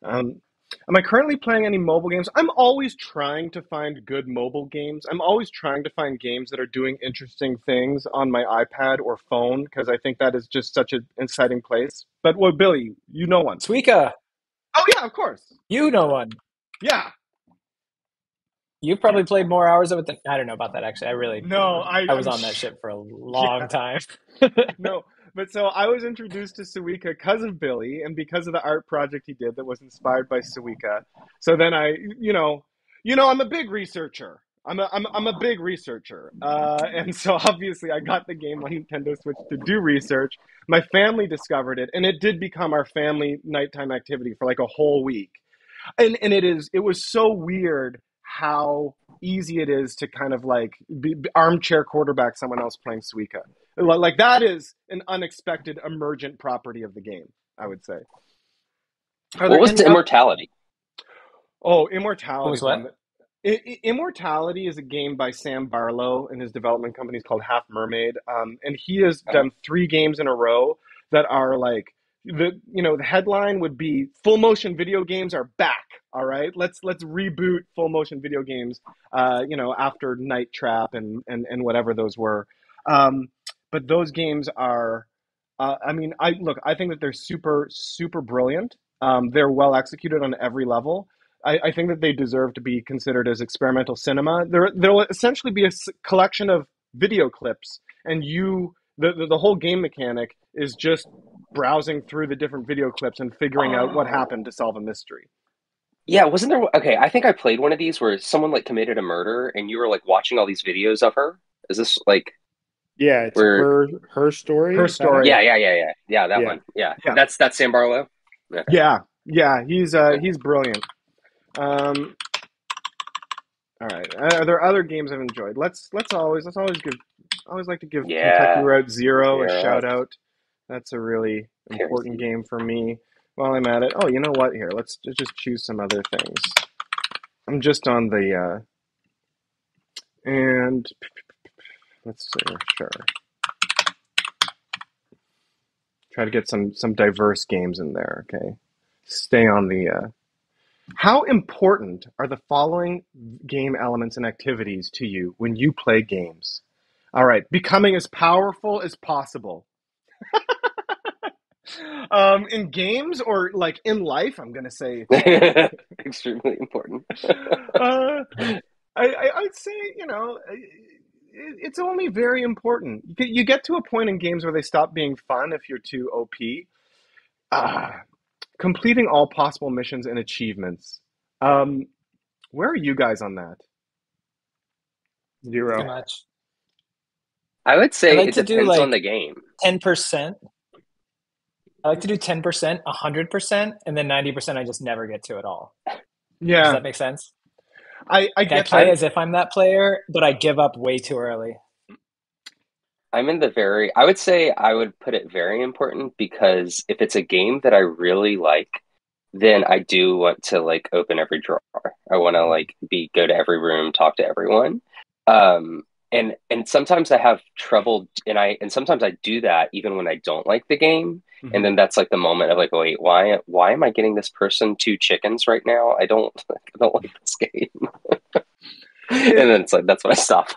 Um, am I currently playing any mobile games? I'm always trying to find good mobile games. I'm always trying to find games that are doing interesting things on my iPad or phone because I think that is just such an exciting place. But well, Billy, you know one. Suika, Oh yeah, of course. you know one. Yeah. You've probably played more hours of it than I don't know about that actually. No, I was on that ship for a long yeah. time. No, but so I was introduced to Suika because of Billy and because of the art project he did that was inspired by Suika. So then I'm a big researcher. I'm a big researcher, and so obviously I got the game on Nintendo Switch to do research. My family discovered it, and it did become our family nighttime activity for like a whole week. And it was so weird how easy it is to kind of like armchair quarterback someone else playing Suika. Like that is an unexpected emergent property of the game, I would say. Are What there was any other? Immortality? Oh, What Immortality was is one what? that. Immortality is a game by Sam Barlow and his development company is called Half Mermaid, and he has Uh-huh. done 3 games in a row that are like the headline would be full motion video games are back. All right, let's reboot full motion video games. After Night Trap and whatever those were, um, but those games are. I mean, I think that they're super super brilliant. They're well executed on every level. I think that they deserve to be considered as experimental cinema. There'll essentially be a collection of video clips, and the whole game mechanic is just browsing through the different video clips and figuring out what Oh, happened to solve a mystery. yeah. Wasn't there? Okay, I think I played one of these where someone like committed a murder, and you were like watching all these videos of her. Is this like? Yeah, it's Where her story. Her Is that it? story. yeah, that Yeah. one. Yeah. Yeah. That's Sam Barlow. Okay. Yeah, he's brilliant. All right. Are there other games I've enjoyed? Let's always like to give Kentucky Yeah. Route Zero a Yeah. shout out. That's a really important Heresy. game for me. While I'm at it, oh, you know what? Here, let's just choose some other things. I'm just on the and let's see. Sure. Try to get some diverse games in there. Okay. Stay on the. How important are the following game elements and activities to you when you play games? All right, becoming as powerful as possible. In games or like in life, I'm gonna say. Extremely important. I'd say it's only very important. You get to a point in games where they stop being fun if you're too OP. Completing all possible missions and achievements. Where are you guys on that? Too 0. much. I would I say like it to do depends on like the game. 10%. I like to do 10%, 100%, and then 90% I just never get to at all. Does Yeah, that make sense? I I get play that. as if I'm that player, but I give up way too early. I'm in the very, I would say I would put it very important because if it's a game that I really like, then I do want to like open every drawer. I want to like go to every room, talk to everyone. Um, and sometimes I have trouble and sometimes I do that even when I don't like the game. And Mhm. then that's like the moment of like, wait, why am I getting this person two chickens right now? I don't like this game. And It, then it's like that's when I stop.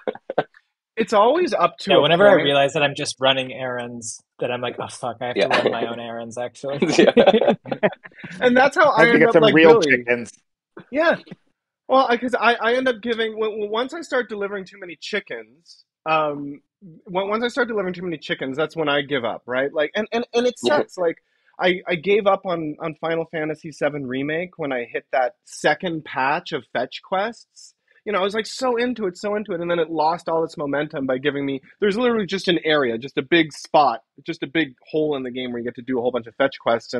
it's always up Yeah, to a whenever I point. realize that I'm just running errands, that I'm like, oh fuck, I have to Yeah. run my own errands actually. Yeah. And that's how I I have to end get up some like real Billy. chickens. Yeah. Well, because I end up giving once I start delivering too many chickens. Once I start delivering too many chickens, that's when I give up, right? Like, and it Yeah. sucks. Like, I gave up on Final Fantasy VII Remake when I hit that second patch of fetch quests. I was like so into it, and then it lost all its momentum by giving me. There's literally just an area, just a big spot, just a big hole in the game where you get to do a whole bunch of fetch quests,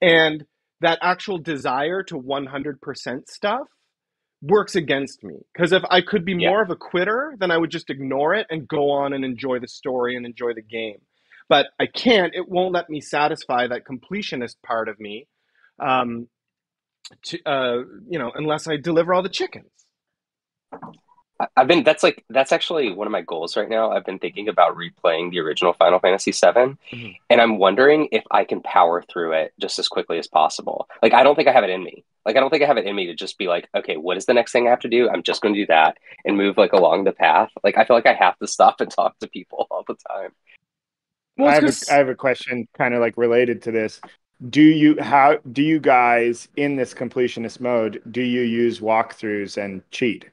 and that actual desire to 100% stuff works against me because if I could be Yeah. more of a quitter, then I would just ignore it and go on and enjoy the story and enjoy the game. But I can't. It won't let me satisfy that completionist part of me, um, unless I deliver all the chickens. That's actually one of my goals right now. I've been thinking about replaying the original Final Fantasy VII, Mhm. and I'm wondering if I can power through it just as quickly as possible. Like, I don't think I have it in me. Like, I don't think I have it in me to just be like, okay, what is the next thing I have to do? I'm just going to do that and move like along the path. Like, I feel like I have to stop and talk to people all the time. Well, it's I because have a question kind of like related to this. Do you guys in this completionist mode, do you use walkthroughs and cheat?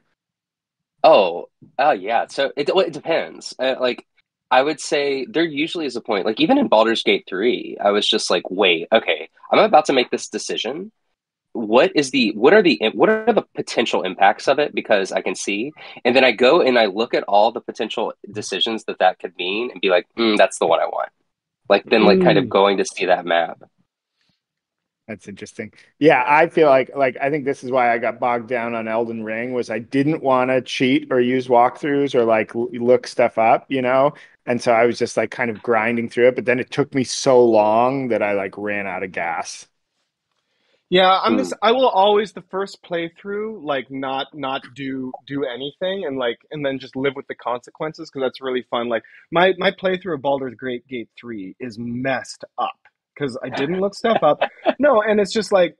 Oh, yeah. So it depends. Like, I would say there usually is a point. Like, even in Baldur's Gate 3, I was just like, wait, okay, I'm about to make this decision. What are the potential impacts of it, because I can see, and then I go and I look at all the potential decisions that could mean and be like, that's the one I want, like then like kind of mm, going to see that map. That's interesting. Yeah, I feel like I think this is why I got bogged down on Elden Ring was I didn't want to cheat or use walkthroughs or like look stuff up. And so I was just like kind of grinding through it, but then it took me so long that I like ran out of gas. yeah, I'm this. Hmm. I will always the first playthrough like not do anything and then just live with the consequences because that's really fun. Like my playthrough of Baldur's Gate 3 is messed up because I didn't look stuff up. No, and it's just like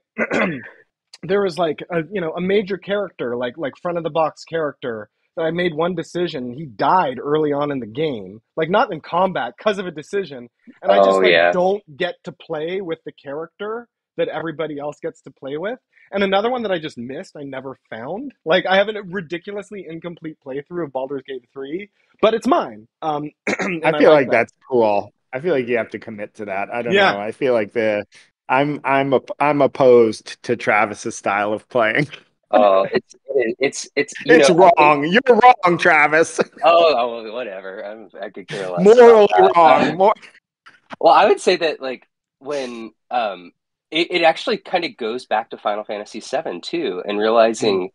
there was like a major character like front of the box character that I made one decision. He died early on in the game, like not in combat because of a decision, and I just Oh like yeah. don't get to play with the character that everybody else gets to play with. And another one that I just missed, I never found. Like I have a ridiculously incomplete playthrough of Baldur's Gate 3, but it's mine. I And I feel like like that. that's cool. I feel like you have to commit to that. I don't Yeah. know. I feel like I'm opposed to Travis's style of playing. It's It's I think wrong. You're wrong, Travis. whatever. I could care less about Morally that. wrong. Well, I would say that like when it actually kind of goes back to Final Fantasy VII too, and realizing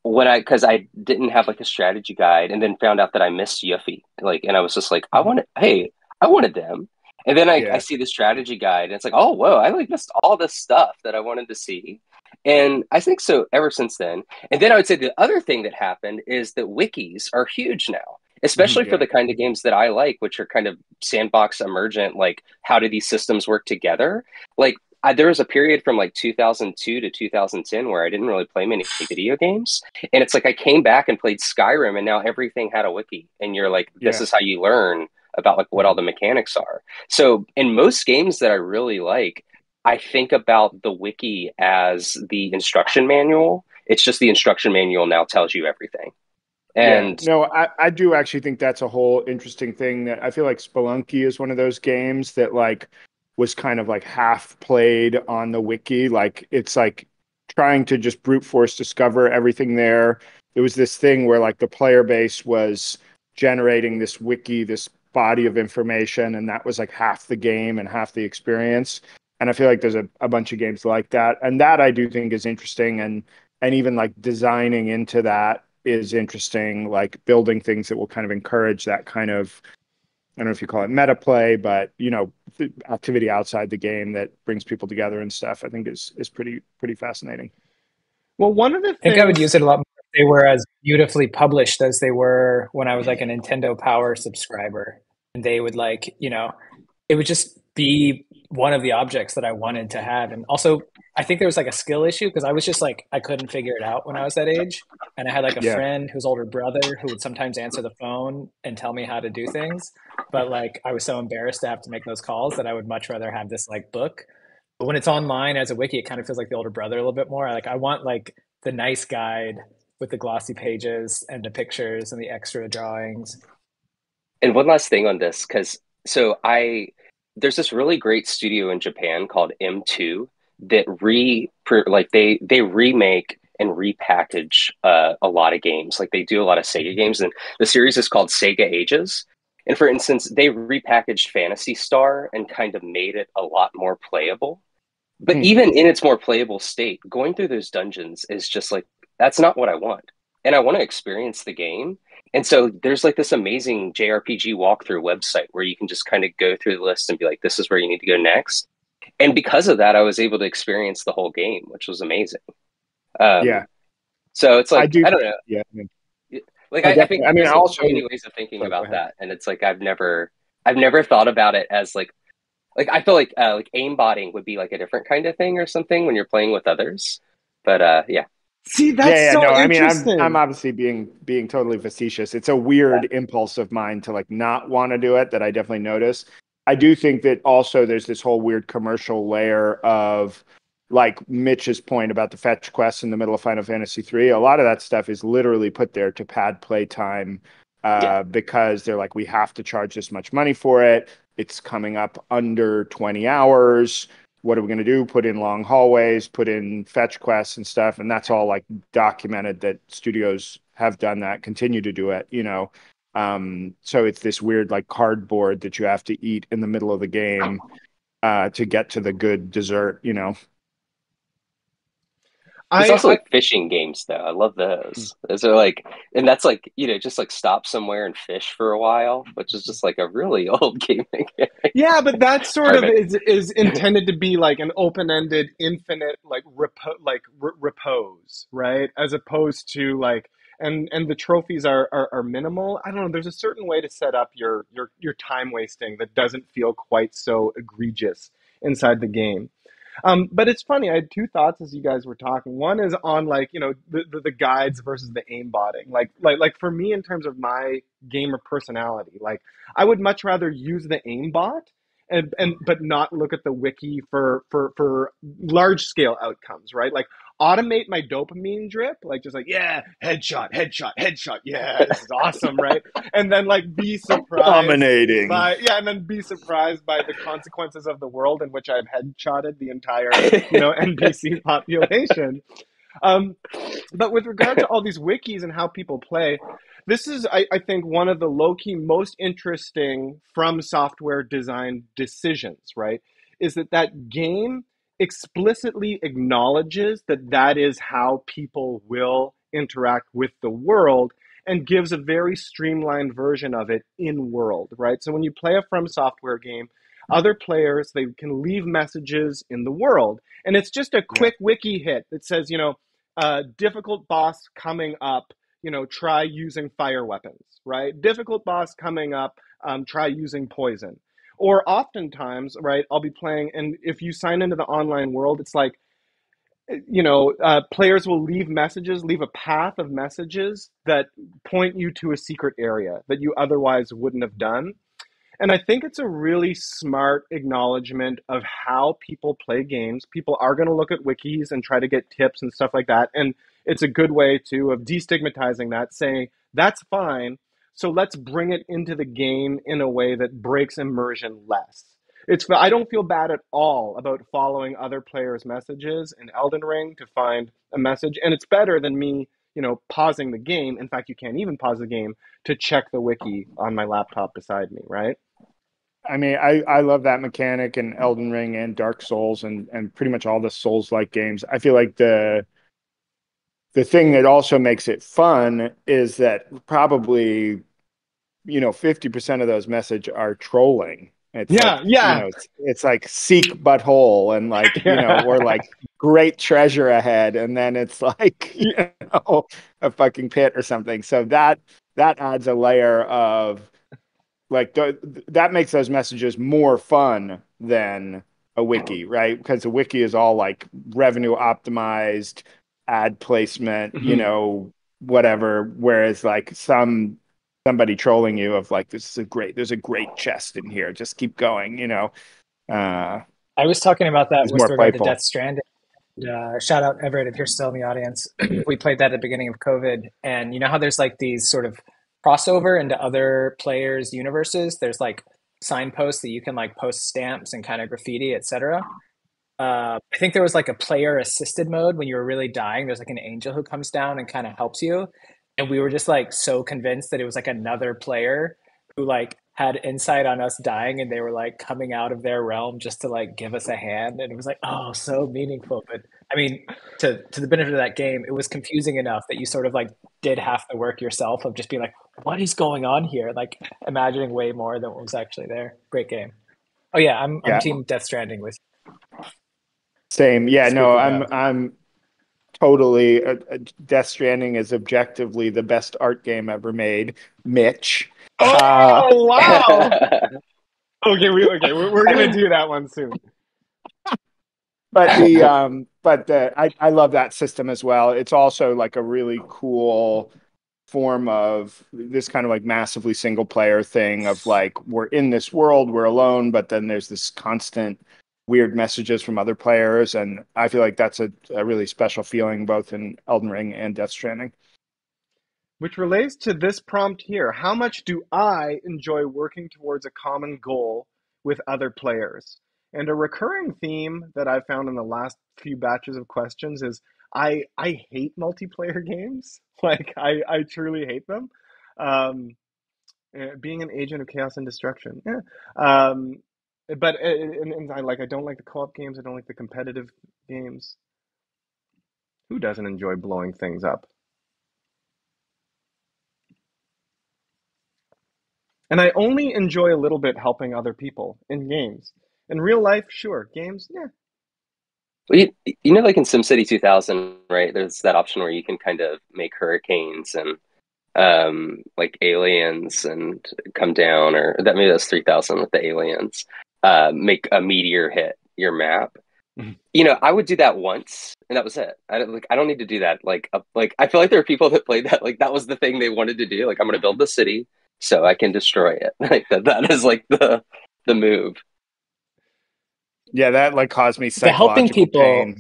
when because I didn't have like a strategy guide, and then found out that I missed Yuffie, like, and I was just like, I wanted them, and then I Yeah. see the strategy guide, and it's like, oh whoa, I like missed all this stuff that I wanted to see, and I think so ever since then. And then I would say the other thing that happened is that wikis are huge now, especially for Yeah. the kind of games that I like, which are kind of sandbox emergent, like how do these systems work together? Like there was a period from like 2002 to 2010 where I didn't really play many video games. And it's like I came back and played Skyrim, and now everything had a wiki. And you're like, this Yeah. is how you learn about like what all the mechanics are. So in most games that I really like, I think about the wiki as the instruction manual. It's just the instruction manual now tells you everything. Yeah, And no, I do actually think that's a whole interesting thing that I feel like Spelunky is one of those games that like was kind of like half played on the wiki. Like it's like trying to just brute force discover everything there. There was this thing where like the player base was generating this wiki, this body of information, and that was like half the game and half the experience. And I feel like there's a bunch of games like that. And that I do think is interesting, and even like designing into that is interesting, like building things that will kind of encourage that kind of, I don't know if you call it meta play, but activity outside the game that brings people together and stuff, I think is pretty fascinating. Well, one of the I think I would things. use it a lot more if they were as beautifully published as they were when I was like a Nintendo Power subscriber. And they would like, it would just be one of the objects that I wanted to have. And also, I think there was like a skill issue because I was just like, I couldn't figure it out when I was that age. And I had like a Yeah. friend whose older brother who would sometimes answer the phone and tell me how to do things. But like, I was so embarrassed to have to make those calls that I would much rather have this like book. But when it's online as a wiki, it kind of feels like the older brother a little bit more. Like I want like the nice guide with the glossy pages and the pictures and the extra drawings. And one last thing on this, because so I there's this really great studio in Japan called M2 that like they remake and repackage a lot of games. Like they do a lot of Sega games, and the series is called Sega Ages. And for instance, they repackaged Phantasy Star and kind of made it a lot more playable. But Hmm. even in its more playable state, going through those dungeons is just like that's not what I want. And I want to experience the game. And so there's like this amazing JRPG walkthrough website where you can just kind of go through the list and be like, this is where you need to go next. And because of that, I was able to experience the whole game, which was amazing. Um, Yeah, so it's I like, do. I don't know. Yeah, Like no, I think definitely. I mean, there's like also, so many ways of thinking sorry, go about ahead. that. And it's like I've never thought about it as like I feel like aimbotting would be like a different kind of thing or something when you're playing with others. But yeah. See, that's Yeah, yeah, so no, I mean, I'm interesting. obviously being totally facetious. It's a weird impulse of mine to like not want to do it that I definitely notice. I do think that also there's this whole weird commercial layer of like Mitch's point about the fetch quests in the middle of Final Fantasy 3. A lot of that stuff is literally put there to pad play time Yeah. because they're like, we have to charge this much money for it. It's coming up under 20 hours. What are we going to do? Put in long hallways, put in fetch quests and stuff. And that's all like documented that studios have done that, continue to do it. So it's this weird like cardboard that you have to eat in the middle of the game to get to the good dessert. There's I, also I like fishing games though. I love those. Those are like, and that's like, just like stop somewhere and fish for a while, which is just like a really old gaming game. Yeah, but that sort Sorry, of man. is intended to be like an open-ended, infinite repose, right? As opposed to like and the trophies are minimal. I don't know. There's a certain way to set up your time wasting that doesn't feel quite so egregious inside the game. But it's funny. I had two thoughts as you guys were talking. One is on like the guides versus the aimbotting. Like for me in terms of my gamer personality, like I would much rather use the aimbot and but not look at the wiki for large scale outcomes, right? Like automate my dopamine drip, like just like yeah, headshot, headshot, headshot, yeah, this is awesome, right? And then like be surprised Dominating. by yeah, and then be surprised by the consequences of the world in which I've headshotted the entire NPC population. But with regard to all these wikis and how people play, this is, I think, one of the low-key most interesting from software design decisions, right? Is that game explicitly acknowledges that that is how people will interact with the world and gives a very streamlined version of it in world, right? So when you play a From Software game, other players, they can leave messages in the world. And it's just a quick wiki hit that says, difficult boss coming up, try using fire weapons, right? Difficult boss coming up, try using poison. Or oftentimes, right, I'll be playing, and if you sign into the online world, it's like, players will leave messages, leave a path of messages that point you to a secret area that you otherwise wouldn't have done. And I think it's a really smart acknowledgement of how people play games. People are going to look at wikis and try to get tips and stuff like that. And it's a good way of destigmatizing that, saying that's fine. So let's bring it into the game in a way that breaks immersion less. I don't feel bad at all about following other players' messages in Elden Ring to find a message. And it's better than me, pausing the game. In fact, you can't even pause the game to check the wiki on my laptop beside me, right? I mean, I love that mechanic in Elden Ring and Dark Souls and pretty much all the Souls-like games. I feel like the thing that also makes it fun is that probably, 50% of those message are trolling. It's it's like seek butthole and like, or like great treasure ahead. And then it's like, a fucking pit or something. So that adds a layer of like, that makes those messages more fun than a wiki, right? Because the wiki is all like revenue optimized, ad placement, whatever. Whereas like somebody trolling you of like, there's a great chest in here. Just keep going, I was talking about that with regard playful. to Death Stranding. Shout out Everett if you're still in the audience. We played that at the beginning of COVID, and you know how there's like these sort of crossover into other players' universes. There's like signposts that you can like post stamps and kind of graffiti, etc. I think there was like a player assisted mode when you were really dying. There's like an angel who comes down and kind of helps you. And we were just like so convinced that it was like another player who like had insight on us dying and they were like coming out of their realm just to like give us a hand. And it was like, oh, so meaningful. But I mean, to the benefit of that game, it was confusing enough that you sort of like did half the work yourself of just being like, what is going on here? Like imagining way more than what was actually there. Great game. Oh yeah, I'm team Death Stranding with you. Same. Yeah, no, I'm totally Death Stranding is objectively the best art game ever made. Mitch. Oh wow. Okay, we're gonna do that one soon. But I love that system as well. It's also like a really cool form of this kind of like massively single player thing of like, we're in this world, we're alone, but then there's this constant weird messages from other players. And I feel like that's a really special feeling both in Elden Ring and Death Stranding. Which relates to this prompt here. How much do I enjoy working towards a common goal with other players? And a recurring theme that I've found in the last few batches of questions is I hate multiplayer games. Like I truly hate them. Being an agent of chaos and destruction. Yeah. But and I don't like the co-op games. I don't like the competitive games. Who doesn't enjoy blowing things up? And I only enjoy a little bit helping other people in games. In real life, sure. Games, yeah. Well, like in SimCity 2000, right? There's that option where you can kind of make hurricanes and like aliens and come down, or that maybe that's 3000 with the aliens. Make a meteor hit your map. I would do that once, and that was it. I don't need to do that. Like I feel like there are people that played that. Like that was the thing they wanted to do. Like I'm going to build the city so I can destroy it. Like that is like the move. Yeah, that like caused me psychological pain.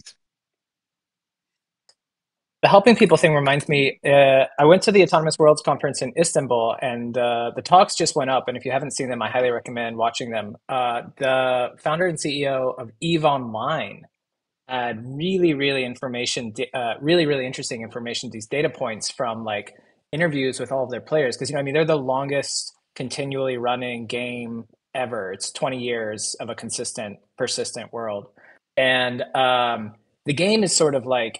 The helping people thing reminds me, I went to the Autonomous Worlds conference in Istanbul, and the talks just went up. And if you haven't seen them, I highly recommend watching them. The founder and CEO of EVE Online had really, really really interesting information, these data points from like interviews with all of their players. Because, I mean, they're the longest continually running game ever. It's 20 years of a consistent, persistent world. And the game is sort of like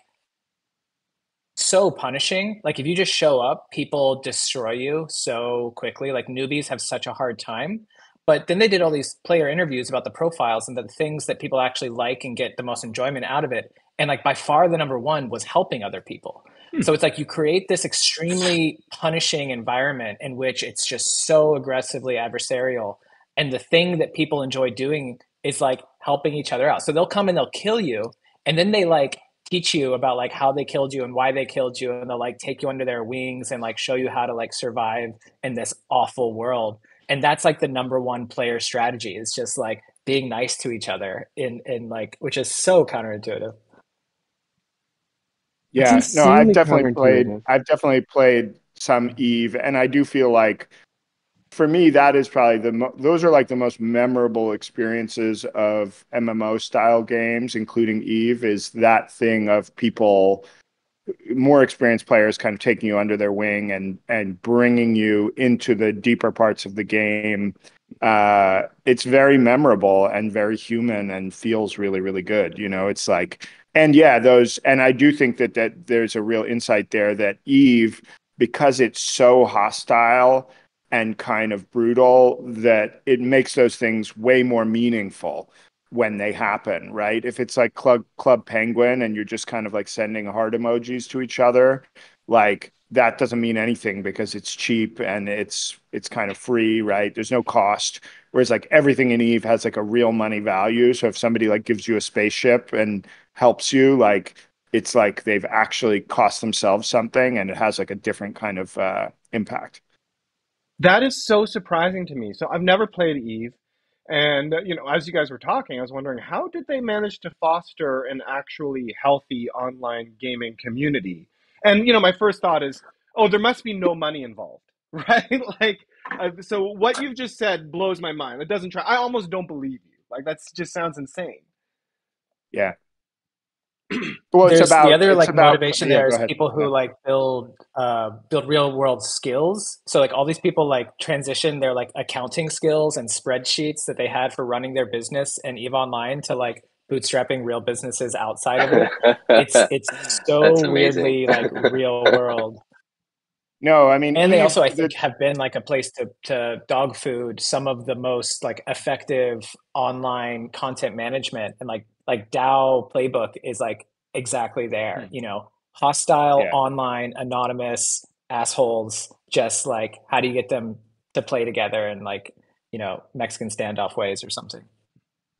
so punishing. Like if you just show up, people destroy you so quickly. Like newbies have such a hard time. But then they did all these player interviews about the profiles and the things that people actually like and get the most enjoyment out of it. And like by far the number one was helping other people. So it's like you create this extremely punishing environment in which it's just so aggressively adversarial. And the thing that people enjoy doing is like helping each other out. So they'll come and they'll kill you. And then they like teach you about like how they killed you and why they killed you, and they'll like take you under their wings and like show you how to like survive in this awful world. And that's like the number one player strategy, is just like being nice to each other in like, which is so counterintuitive. It's Yeah, no, insanely counterintuitive. I've definitely played some Eve, and I do feel like for me that is probably those are like the most memorable experiences of MMO style games, including Eve, is that thing of people, more experienced players, kind of taking you under their wing and bringing you into the deeper parts of the game. It's very memorable and very human and feels really, really good. You know, it's like, and yeah, those, and I do think that there's a real insight there that Eve, because it's so hostile and kind of brutal, that it makes those things way more meaningful when they happen, right? If it's like Club Penguin and you're just kind of like sending heart emojis to each other, like that doesn't mean anything because it's cheap and it's kind of free, right? There's no cost. Whereas like everything in Eve has like a real money value. So if somebody like gives you a spaceship and helps you, like it's like they've actually cost themselves something, and it has like a different kind of impact. That is so surprising to me. So I've never played Eve, and as you guys were talking, I was wondering how did they manage to foster an actually healthy online gaming community? And my first thought is, oh, there must be no money involved, right? Like, so what you've just said blows my mind. It doesn't try. I almost don't believe you. Like that just sounds insane. Yeah. Well, There's the other it's like about, motivation yeah, there go is ahead. people Yeah. who like build real world skills. So like all these people like transition their like accounting skills and spreadsheets that they had for running their business and EVE Online to like bootstrapping real businesses outside of it. It's That's so amazing. weirdly like real world. No, I mean, And they Eve, also, I think, have been like a place to dog food some of the most like effective online content management, and like DAO playbook is like exactly there. Hmm. Hostile, yeah. online, anonymous assholes. Just like how do you get them to play together in like Mexican standoff ways or something.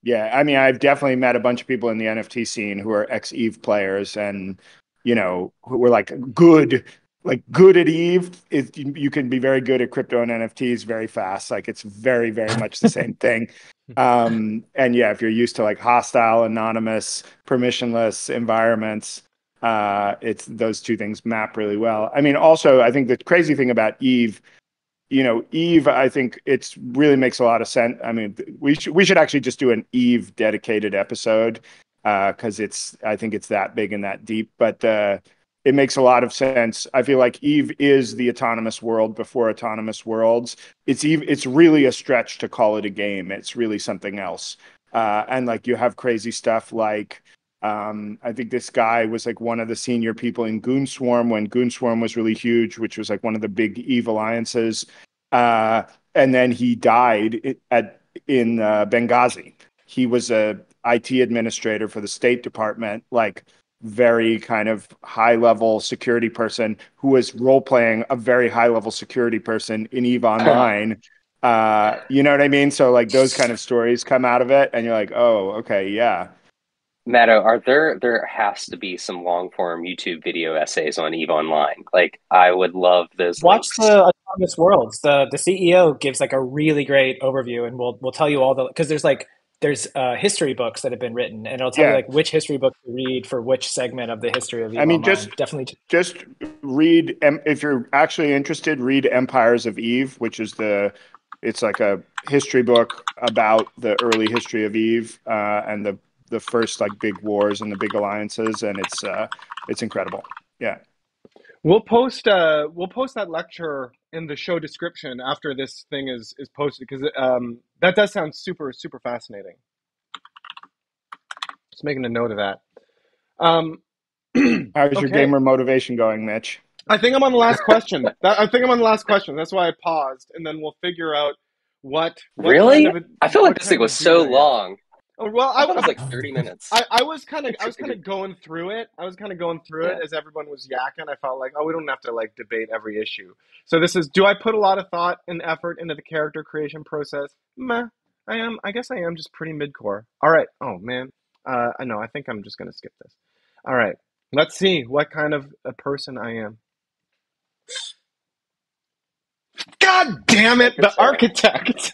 Yeah, I mean, I've definitely met a bunch of people in the NFT scene who are ex Eve players, and who were like good at Eve. You can be very good at crypto and NFTs very fast. Like it's very, very much the same thing. And yeah, if you're used to like hostile, anonymous, permissionless environments, it's those two things map really well. I mean, also, I think the crazy thing about Eve, Eve, I think it's really makes a lot of sense. I mean, we should actually just do an Eve dedicated episode, because I think it's that big and that deep. But it makes a lot of sense. I feel like Eve is the autonomous world before autonomous worlds. It's really a stretch to call it a game. It's really something else. And like you have crazy stuff like, I think this guy was like one of the senior people in Goonswarm when Goonswarm was really huge, which was like one of the big Eve alliances. And then he died in Benghazi. He was a IT administrator for the State Department, like very kind of high level security person who was role playing a very high level security person in Eve Online. You know what I mean? So like those kind of stories come out of it, and you're like, oh, okay, yeah. Matto, there has to be some long form YouTube video essays on EVE Online. Like I would love those Watch links. the Autonomous Worlds. The CEO gives like a really great overview, and we'll tell you all the, because there's history books that have been written, and it'll tell you Yeah. like which history book to read for which segment of the history of I EVE mean, Online. Definitely. just read, if you're actually interested, read Empires of Eve, which is it's like a history book about the early history of Eve, and the first like big wars and the big alliances, and it's incredible. Yeah. We'll post that lecture in the show description after this thing is posted, because that does sound super super fascinating. Just making a note of that. How's your Okay. gamer motivation going, Mitch? I think I'm on the last question. That's why I paused, and then we'll figure out what Really? kind of I feel like what this kind thing of a was so dude I am. long. Oh, well, I thought it was like 30 minutes. I was kind of going through it. Yeah. As everyone was yakking. I felt like, oh, we don't have to like debate every issue. So this is, do I put a lot of thought and effort into the character creation process? Meh. I guess I am just pretty mid-core. All right. Oh man. I know. I think I'm just gonna skip this. All right. Let's see what kind of a person I am. God damn it! The architect.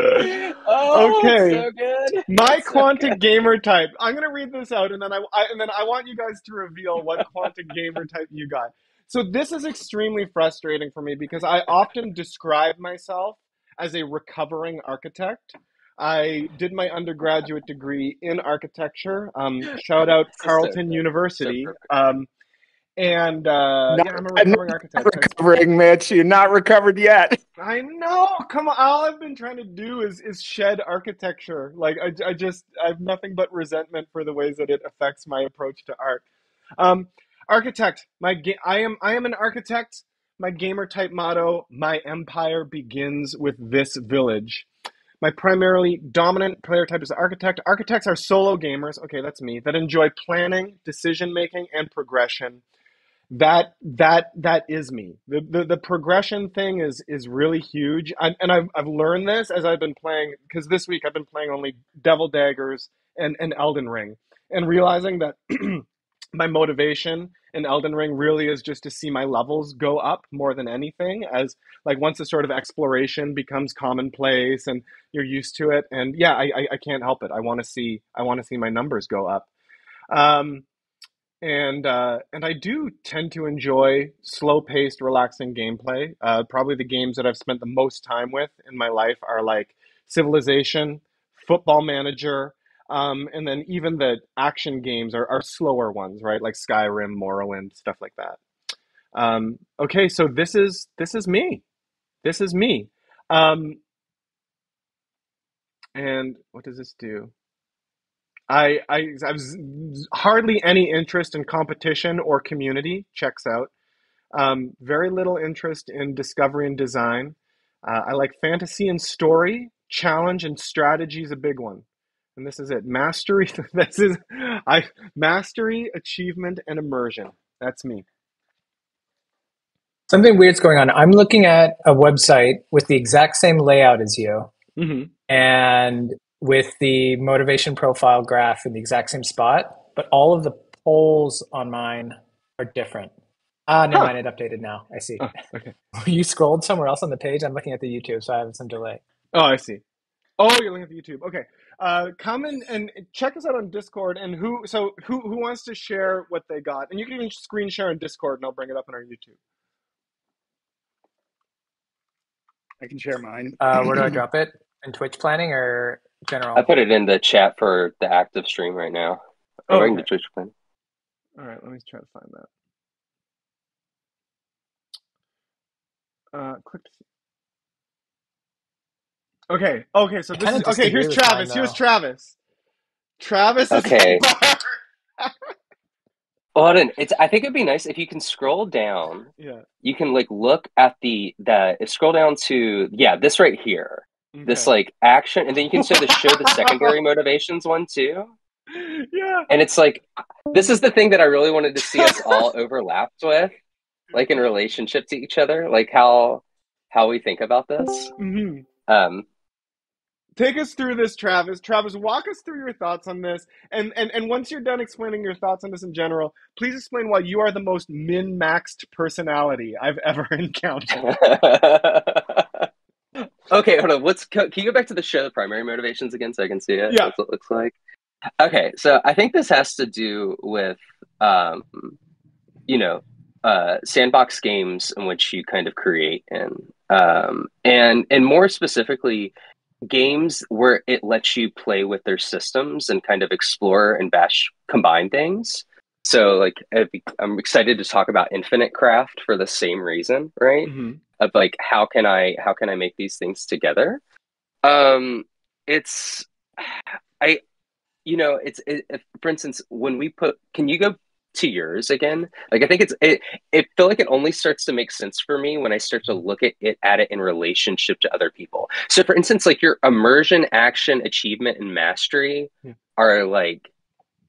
Oh, Okay. so good. My So quantic good. gamer type. I'm gonna read this out, and then I want you guys to reveal what quantic gamer type you got. So this is extremely frustrating for me because I often describe myself as a recovering architect. I did my undergraduate degree in architecture. Shout out This is so Carleton good. So University. perfect. And Not, yeah, I'm a I'm recovering not architect. recovering, Mitch. You're not recovered yet. I know. Come on. All I've been trying to do is shed architecture. Like I have nothing but resentment for the ways that it affects my approach to art. Um, architect. I am an architect. My gamer type motto: My empire begins with this village. My primarily dominant player type is architect. Architects are solo gamers. Okay, that's me. That enjoy planning, decision making, and progression. That is me. The progression thing is really huge, and I've learned this as I've been playing, because this week I've been playing only Devil Daggers and Elden Ring, and realizing that my motivation in Elden Ring really is just to see my levels go up more than anything, as like once a sort of exploration becomes commonplace and you're used to it, and yeah, I can't help it. I want to see my numbers go up. Um, and I do tend to enjoy slow-paced, relaxing gameplay. Probably the games that I've spent the most time with in my life are like Civilization, Football Manager, and then even the action games are slower ones, right? Like Skyrim, Morrowind, stuff like that. Okay, so this is me. This is me. Um, and what does this do? I've hardly any interest in competition or community. Checks out. Very little interest in discovery and design. I like fantasy and story. Challenge and strategy is a big one. And this is it. Mastery. Mastery, achievement, and immersion. That's me. Something weird's going on. I'm looking at a website with the exact same layout as you, Mm-hmm. and with the motivation profile graph in the exact same spot, but all of the polls on mine are different. Never Huh. mind, it updated now. I see. Oh, okay. You scrolled somewhere else on the page. I'm looking at the YouTube, so I have some delay. Oh, I see. Oh, you're looking at the YouTube. Okay. Come in and check us out on Discord. And who wants to share what they got? And you can even screen share on Discord, and I'll bring it up on our YouTube. I can share mine. Where do I drop it? In Twitch planning or general? I put it in the chat for the active stream right now. Oh, Bring okay. the Twitch plan. All right, let me try to find that. Click. Okay. Okay. So this is okay. Here's Travis. Here's Travis. Travis is Okay. the bar. Well, hold on. I think it'd be nice if you can scroll down. Yeah. You can like look at the scroll down to this right here. Okay. This like action, and then you can show the secondary motivations one too. Yeah. And it's like, this is the thing that I really wanted to see us all overlapped with, like in relationship to each other, like how we think about this. Mm-hmm. Take us through this, Travis. Travis, walk us through your thoughts on this. And once you're done explaining your thoughts on this in general, please explain why you are the most min-maxed personality I've ever encountered. Okay, hold on. Can you go back to the show, the primary motivations again, so I can see it? Yeah. That's what it looks like. Okay, so I think this has to do with, sandbox games in which you kind of create and more specifically, games where it lets you play with their systems and kind of explore and bash combine things. So like I'm excited to talk about Infinite Craft for the same reason, right? Mm-hmm. Of like how can I make these things together? It's I for instance, when we put, can you go to yours again? Like, I think it feel like it only starts to make sense for me when I start to look at it in relationship to other people. So for instance, like your immersion, action, achievement, and mastery are like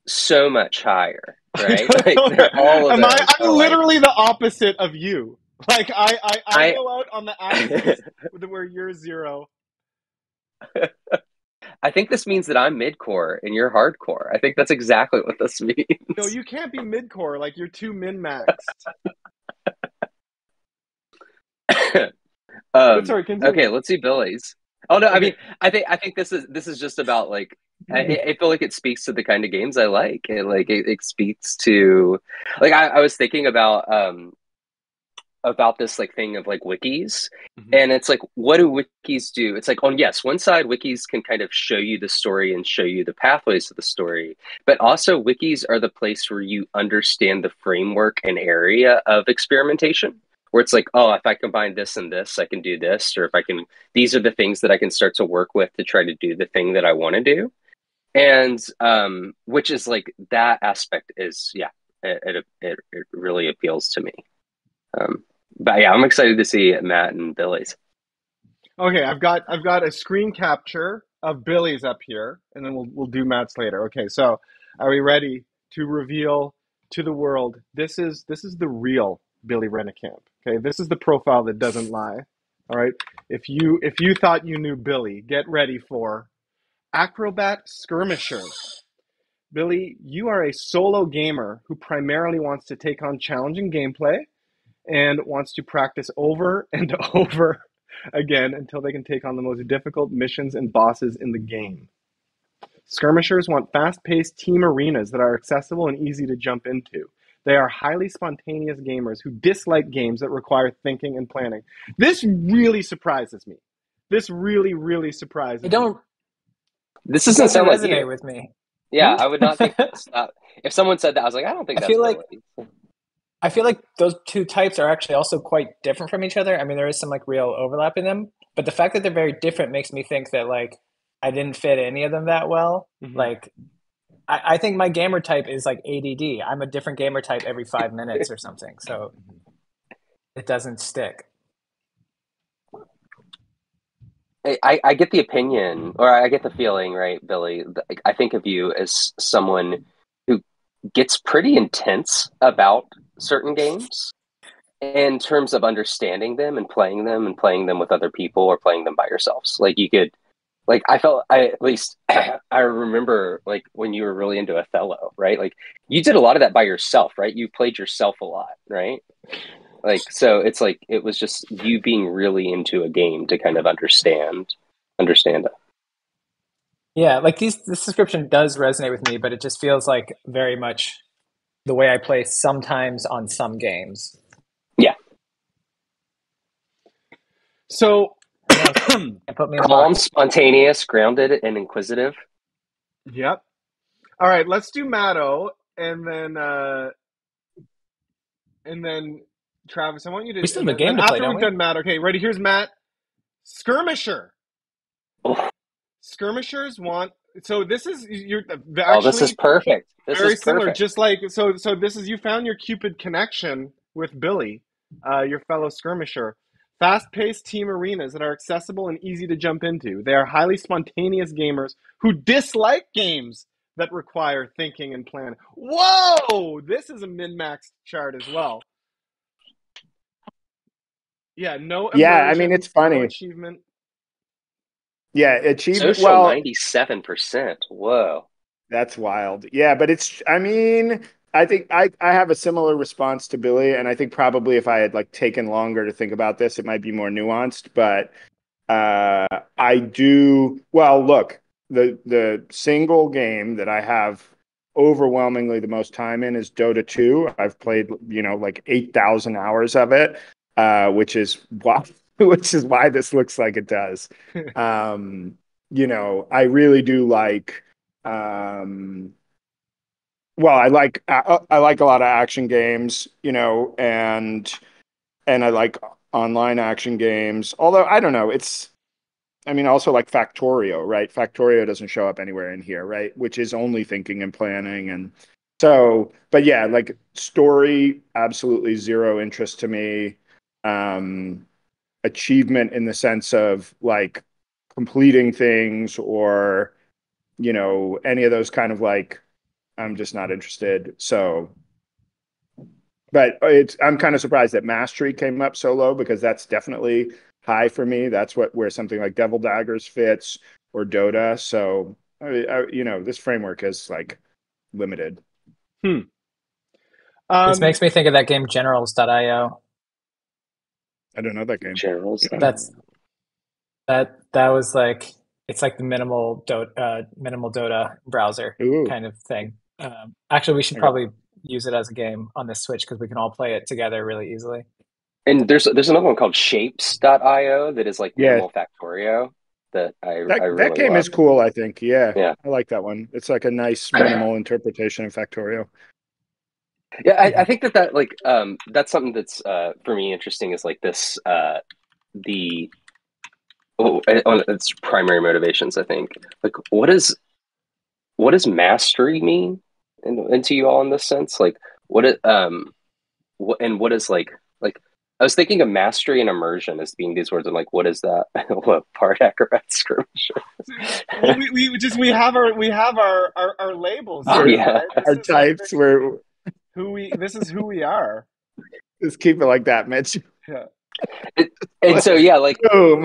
so much higher, right? Like they're all of those I'm are like literally the opposite of you. Like I I go out on the axis where you're 0. I think this means that I'm mid-core and you're hardcore. I think that's exactly what this means. No, you can't be mid-core. Like, you're too min-maxed. But sorry, continue. Okay, let's see Billy's. Oh no, I mean, I think this is just about like I feel like it speaks to the kind of games I like. It speaks to like I was thinking about this like thing of like wikis, and it's like, what do wikis do? It's like, on yes, one side wikis can kind of show you the story and show you the pathways to the story, but also wikis are the place where you understand the framework and area of experimentation, where it's like, oh, if I combine this and this, I can do this, or if I can, these are the things that I can start to work with to try to do the thing that I want to do. And which is like, that aspect is, yeah, it really appeals to me. But yeah, I'm excited to see Matt and Billy's. Okay, I've got a screen capture of Billy's up here, and then we'll do Matt's later. Okay, so are we ready to reveal to the world? This is the real Billy Rennekamp. Okay, this is the profile that doesn't lie. All right, if you thought you knew Billy, get ready for Acrobat Skirmisher. Billy, you are a solo gamer who primarily wants to take on challenging gameplay and wants to practice over and over again until they can take on the most difficult missions and bosses in the game. Skirmishers want fast-paced team arenas that are accessible and easy to jump into. They are highly spontaneous gamers who dislike games that require thinking and planning. This really surprises me. This really, really surprises me. This doesn't sound like resonate you. with me. Yeah, I would not think that's not, if someone said that, I was like, I don't think I that's feel like Billy. I feel like those two types are actually also quite different from each other. I mean, there is some like real overlap in them, but the fact that they're very different makes me think that like I didn't fit any of them that well. Like I think my gamer type is like ADD. I'm a different gamer type every 5 minutes or something, so it doesn't stick. I get the opinion, or I get the feeling, right, Billy? I think of you as someone who gets pretty intense about certain games in terms of understanding them and playing them with other people or playing them by yourselves. Like you could, like at least I remember like when you were really into Othello, right? Like you did a lot of that by yourself, right? You played yourself a lot, right? Like, so it's like, it was just you being really into a game to kind of understand it. Yeah, like this description does resonate with me, but it just feels like very much the way I play sometimes on some games. Yeah. So, put me in calm, spontaneous, grounded, and inquisitive. Yep. All right, let's do Matto, and then Travis. I want you to. We still have a game to play, after don't we've we? done Matt. Okay, ready? Here's Matt. Skirmisher. Oh. Skirmishers want. So this is you're actually. Oh, this is perfect. This very is similar. perfect. Just like so. So this is, you found your Cupid connection with Billy, your fellow skirmisher. Fast-paced team arenas that are accessible and easy to jump into. They are highly spontaneous gamers who dislike games that require thinking and planning. Whoa! This is a min-max chart as well. Yeah, no immersion. Yeah, I mean, it's funny. No achievement. Yeah, achievement. Social, well, 97%. Whoa. That's wild. Yeah, but I mean, I think I have a similar response to Billy, and I think probably if I had like taken longer to think about this, it might be more nuanced. But I do. Well, look, the single game that I have overwhelmingly the most time in is Dota 2. I've played, like 8,000 hours of it, which is why this looks like it does. I really do like, um, well, I like a lot of action games, and I like online action games. Although I don't know, I mean, also like Factorio, right? Factorio doesn't show up anywhere in here, right? Which is only thinking and planning. And so, but yeah, like story, absolutely zero interest to me. Um, Achievement in the sense of like completing things or, any of those kind of like, I'm just not interested. So, but I'm kind of surprised that mastery came up so low because that's definitely high for me. That's where something like Devil Daggers fits or Dota. So this framework is like limited. Hmm. This makes me think of that game Generals.io. I don't know that game. Generals. That's that was like it's like the minimal Dota browser Ooh, kind of thing. Actually, we should okay. probably use it as a game on this Switch because we can all play it together really easily. And there's another one called Shapes.io that is like Yeah, minimal Factorio that I that really game love. is cool. I think. Yeah, Yeah. I like that one. It's like a nice minimal interpretation of Factorio. Yeah, I think that like that's something that's for me interesting is like this the on its primary motivations, I think. Like what does mastery mean into you all in this sense? Like what it what is like I was thinking of mastery and immersion as being these words. I'm like, what is that? What part acrobat skirmish? Well, we have our labels Oh here, yeah. right? This Our is like types were this is who we are. just keep it like that, Mitch. Yeah. It, and so yeah, like Boom,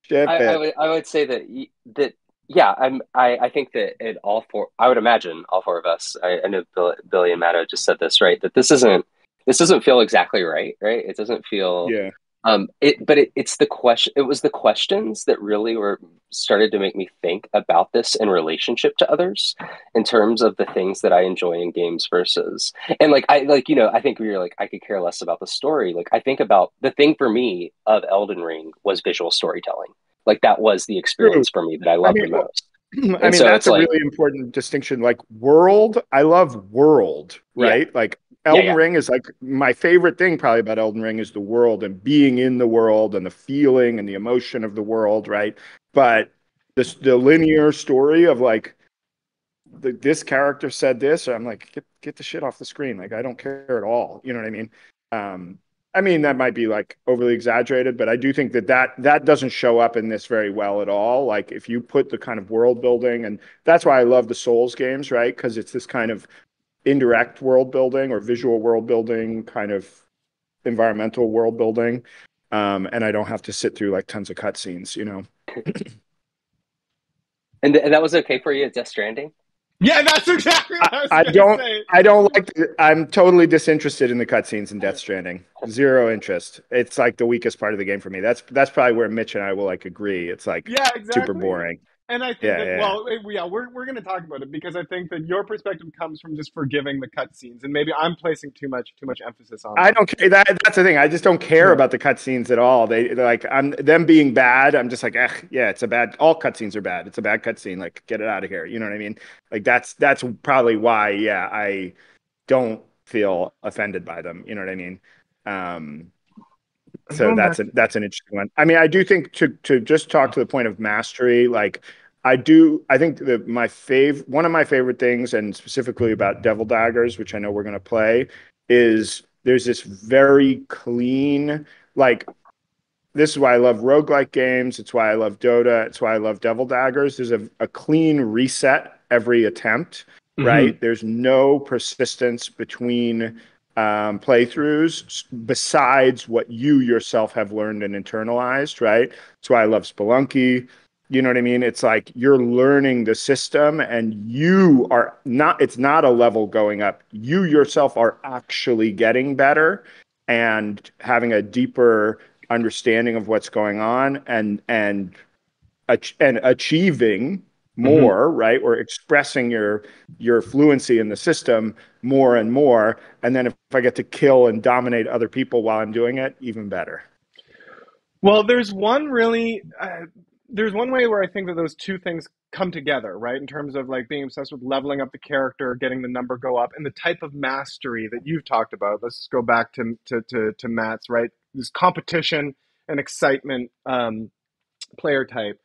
ship it. I would say that that yeah, I think that it all four I would imagine all four of us. I know Billy and Matto just said this right that this doesn't feel exactly right, right? It doesn't feel Yeah. it's the question. It was the questions that really were started to make me think about this in relationship to others, in terms of the things that I enjoy in games versus, and like I think we were like I could care less about the story. Like I think about the thing for me of Elden Ring was visual storytelling. Like that was the True. experience for me that I I loved mean, the most. I And mean, so that's it's a like really important distinction. Like world, I love world, yeah, right? Like yeah, Elden yeah, Ring is like my favorite thing probably about Elden Ring is the world and being in the world and the feeling and the emotion of the world, right? But the linear story of like this character said this, or I'm like, get the shit off the screen. Like I don't care at all. You know what I mean? Um, I mean that might be like overly exaggerated, but I do think that doesn't show up in this very well at all. Like if you put the kind of world building, and that's why I love the Souls games, right? Because it's this kind of indirect world building or visual world building, kind of environmental world building, and I don't have to sit through like tons of cutscenes. and that was okay for you at Death Stranding. Yeah, that's exactly what I was I gonna don't. say. I don't like. I'm totally disinterested in the cutscenes in Death Stranding. Zero interest. It's like the weakest part of the game for me. That's probably where Mitch and I will like agree. It's like Yeah, super exactly. boring. And I think Yeah, that, yeah. well, yeah, we're going to talk about it because I think that your perspective comes from just forgiving the cutscenes, and maybe I'm placing too much emphasis on I them. don't care. That's the thing. I just don't care Yeah. about the cutscenes at all. They're like I'm them being bad. I'm just like, yeah, it's a bad. All cutscenes are bad. It's a bad cutscene. Like, get it out of here. You know what I mean? Like that's probably why. Yeah, I don't feel offended by them. You know what I mean? Um, I'm so going back. that's an interesting one. I mean, I do think to just talk to the point of mastery, like I think that one of my favorite things, and specifically about Devil Daggers, which I know we're gonna play, is there's this very clean, like this is why I love roguelike games. It's why I love Dota. It's why I love Devil Daggers. There's a clean reset every attempt, Mm-hmm. right? There's no persistence between playthroughs besides what you yourself have learned and internalized, right? That's why I love Spelunky. You know what I mean? It's like you're learning the system and you are not, it's not a level going up. You yourself are actually getting better and having a deeper understanding of what's going on and achieving Mm-hmm. more, right? Or expressing your fluency in the system more and more. And then if I get to kill and dominate other people while I'm doing it, even better. Well, there's one really there's one way where I think that those two things come together, right? In terms of like being obsessed with leveling up the character, getting the number go up, and the type of mastery that you've talked about. Let's go back to Matt's, right? This competition and excitement player type,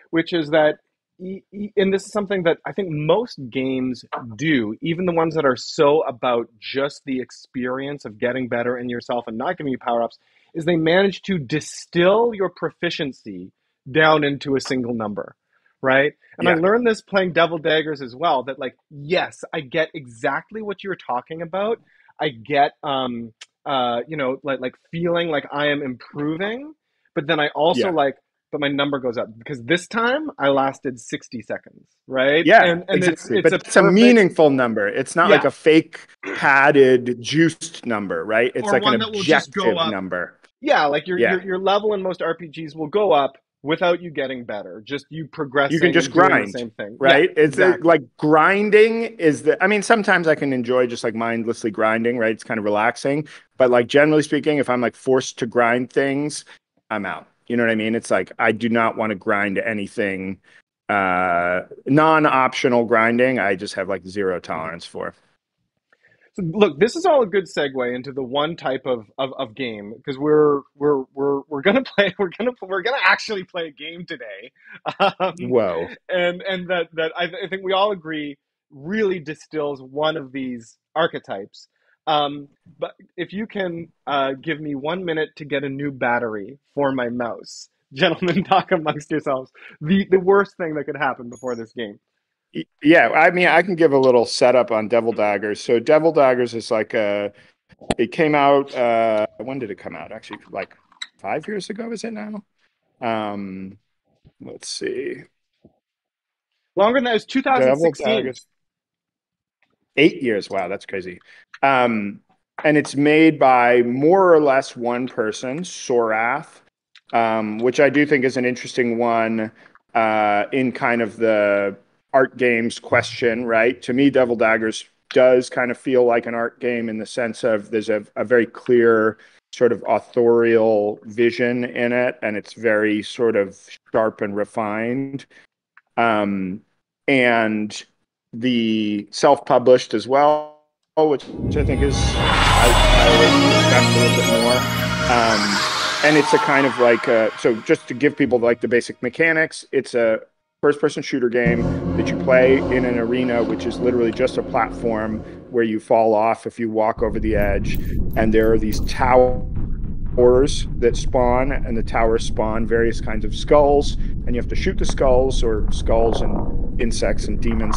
which is that, and this is something that I think most games do, even the ones that are so about just the experience of getting better in yourself and not giving you power-ups, is they manage to distill your proficiency down into a single number, right? And I Yeah. learned this playing Devil Daggers as well, that like, yes, I get exactly what you're talking about. I get, like feeling like I am improving, but then I also Yeah. but my number goes up because this time I lasted 60 seconds, right? Yeah, And exactly. it's But a it's a perfect, meaningful number. It's not like yeah, a fake padded juiced number, right? It's or like an one that will just go objective up. number. Yeah, like Yeah. your level in most RPGs will go up without you getting better, just you You can progressing just and doing the grind, same thing. Yeah, right? It's exactly. like grinding is I mean, sometimes I can enjoy just like mindlessly grinding, right? It's kind of relaxing. But like generally speaking, if I'm like forced to grind things, I'm out. You know what I mean? It's like I do not want to grind anything non-optional grinding. I just have like zero tolerance for. So look, this is all a good segue into the one type of game, because we're gonna play we're gonna actually play a game today, um, Whoa. and that I think we all agree really distills one of these archetypes. But if you can give me 1 minute to get a new battery for my mouse, gentlemen, talk amongst yourselves. The worst thing that could happen before this game. Yeah, I mean, I can give a little setup on Devil Daggers. So Devil Daggers is like it came out, when did it come out? Actually, like 5 years ago, is it now? Um, let's see. Longer than that, it was Devil 2016. Daggers, 8 years. Wow, that's crazy. And it's made by more or less one person, Sorath, which I do think is an interesting one in kind of the art games question, right? To me, Devil Daggers does kind of feel like an art game in the sense of there's a very clear sort of authorial vision in it, and it's very sort of sharp and refined. And the self-published as well, which I think is I always respect a little bit more. And it's a kind of like so just to give people like the basic mechanics, it's a first-person shooter game that you play in an arena, which is literally just a platform where you fall off if you walk over the edge, and there are these towers that spawn, and the towers spawn various kinds of skulls, and you have to shoot the skulls, or skulls and insects and demons,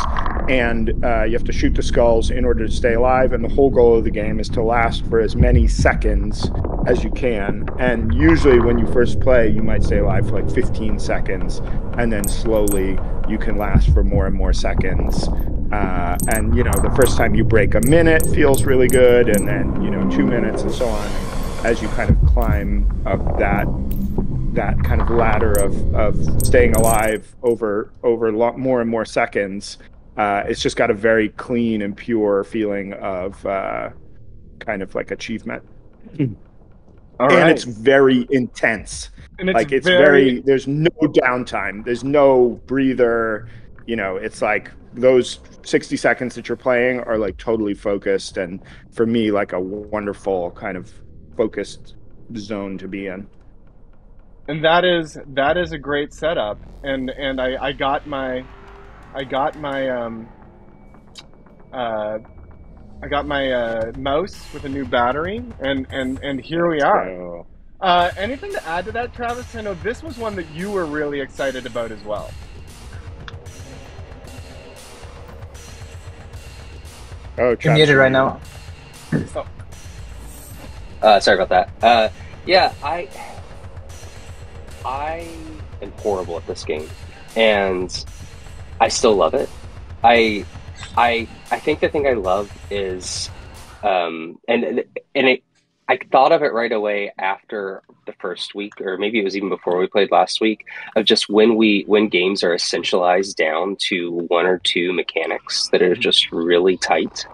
and you have to shoot the skulls in order to stay alive, and the whole goal of the game is to last for as many seconds as you can. And usually when you first play, you might stay alive for like 15 seconds, and then slowly you can last for more and more seconds. And, you know, the first time you break a minute feels really good, and then, you know, 2 minutes and so on, as you kind of climb up that kind of ladder of staying alive over more and more seconds. It's just got a very clean and pure feeling of kind of like achievement. All and right. it's very intense. And it's like it's very there's no downtime. There's no breather. You know, it's like those 60 seconds that you're playing are like totally focused, and for me, like a wonderful kind of focused zone to be in. And that is a great setup. And I got my mouse with a new battery, and here we are. Anything to add to that, Travis? I know this was one that you were really excited about as well. Oh, you're muted right now. Sorry about that. Yeah, I am horrible at this game, and I still love it. I think the thing I love is, I thought of it right away after the first week, or maybe it was even before we played last week, of just when games are essentialized down to one or two mechanics that are just really tight,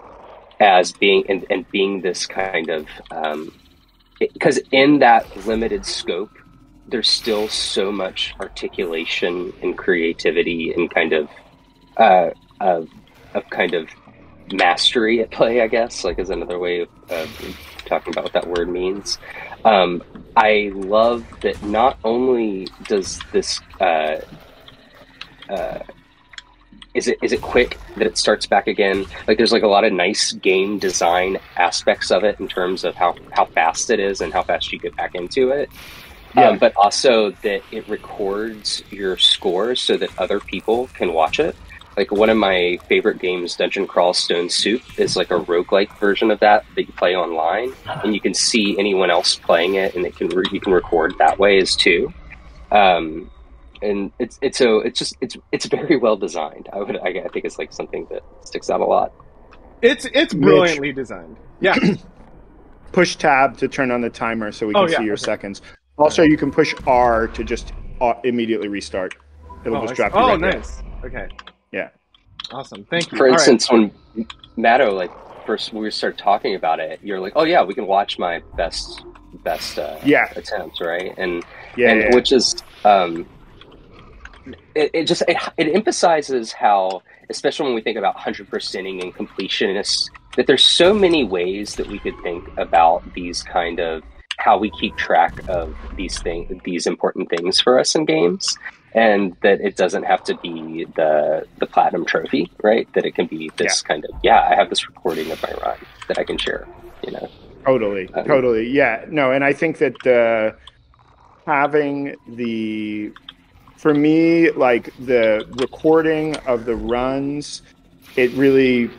as being and being this kind of because in that limited scope, there's still so much articulation and creativity and kind of kind of mastery at play, I guess, like is another way of talking about what that word means. I love that not only does this is it quick that it starts back again? Like there's like a lot of nice game design aspects of it in terms of how fast it is and how fast you get back into it. Yeah. But also that it records your scores so that other people can watch it. Like one of my favorite games, Dungeon Crawl Stone Soup, is like a roguelike version of that you play online, and you can see anyone else playing it, and you can record that way as too. And it's very well designed. I think it's like something that sticks out a lot. It's brilliantly designed. Yeah. Push tab to turn on the timer so we can see your seconds. Also, you can push R to just immediately restart. It'll just drop you right nice. there. Okay. Yeah. Awesome. Thank you. For instance, when Matto, like first we started talking about it, you're like, oh yeah, we can watch my best attempts, right? And which is it emphasizes how, especially when we think about 100%ing and completionists, that there's so many ways that we could think about these kind of how we keep track of these important things for us in games, and that it doesn't have to be the platinum trophy, right? That it can be this kind of, I have this recording of my run that I can share, you know? Totally. Yeah, no, and I think that having for me, like the recording of the runs, it really,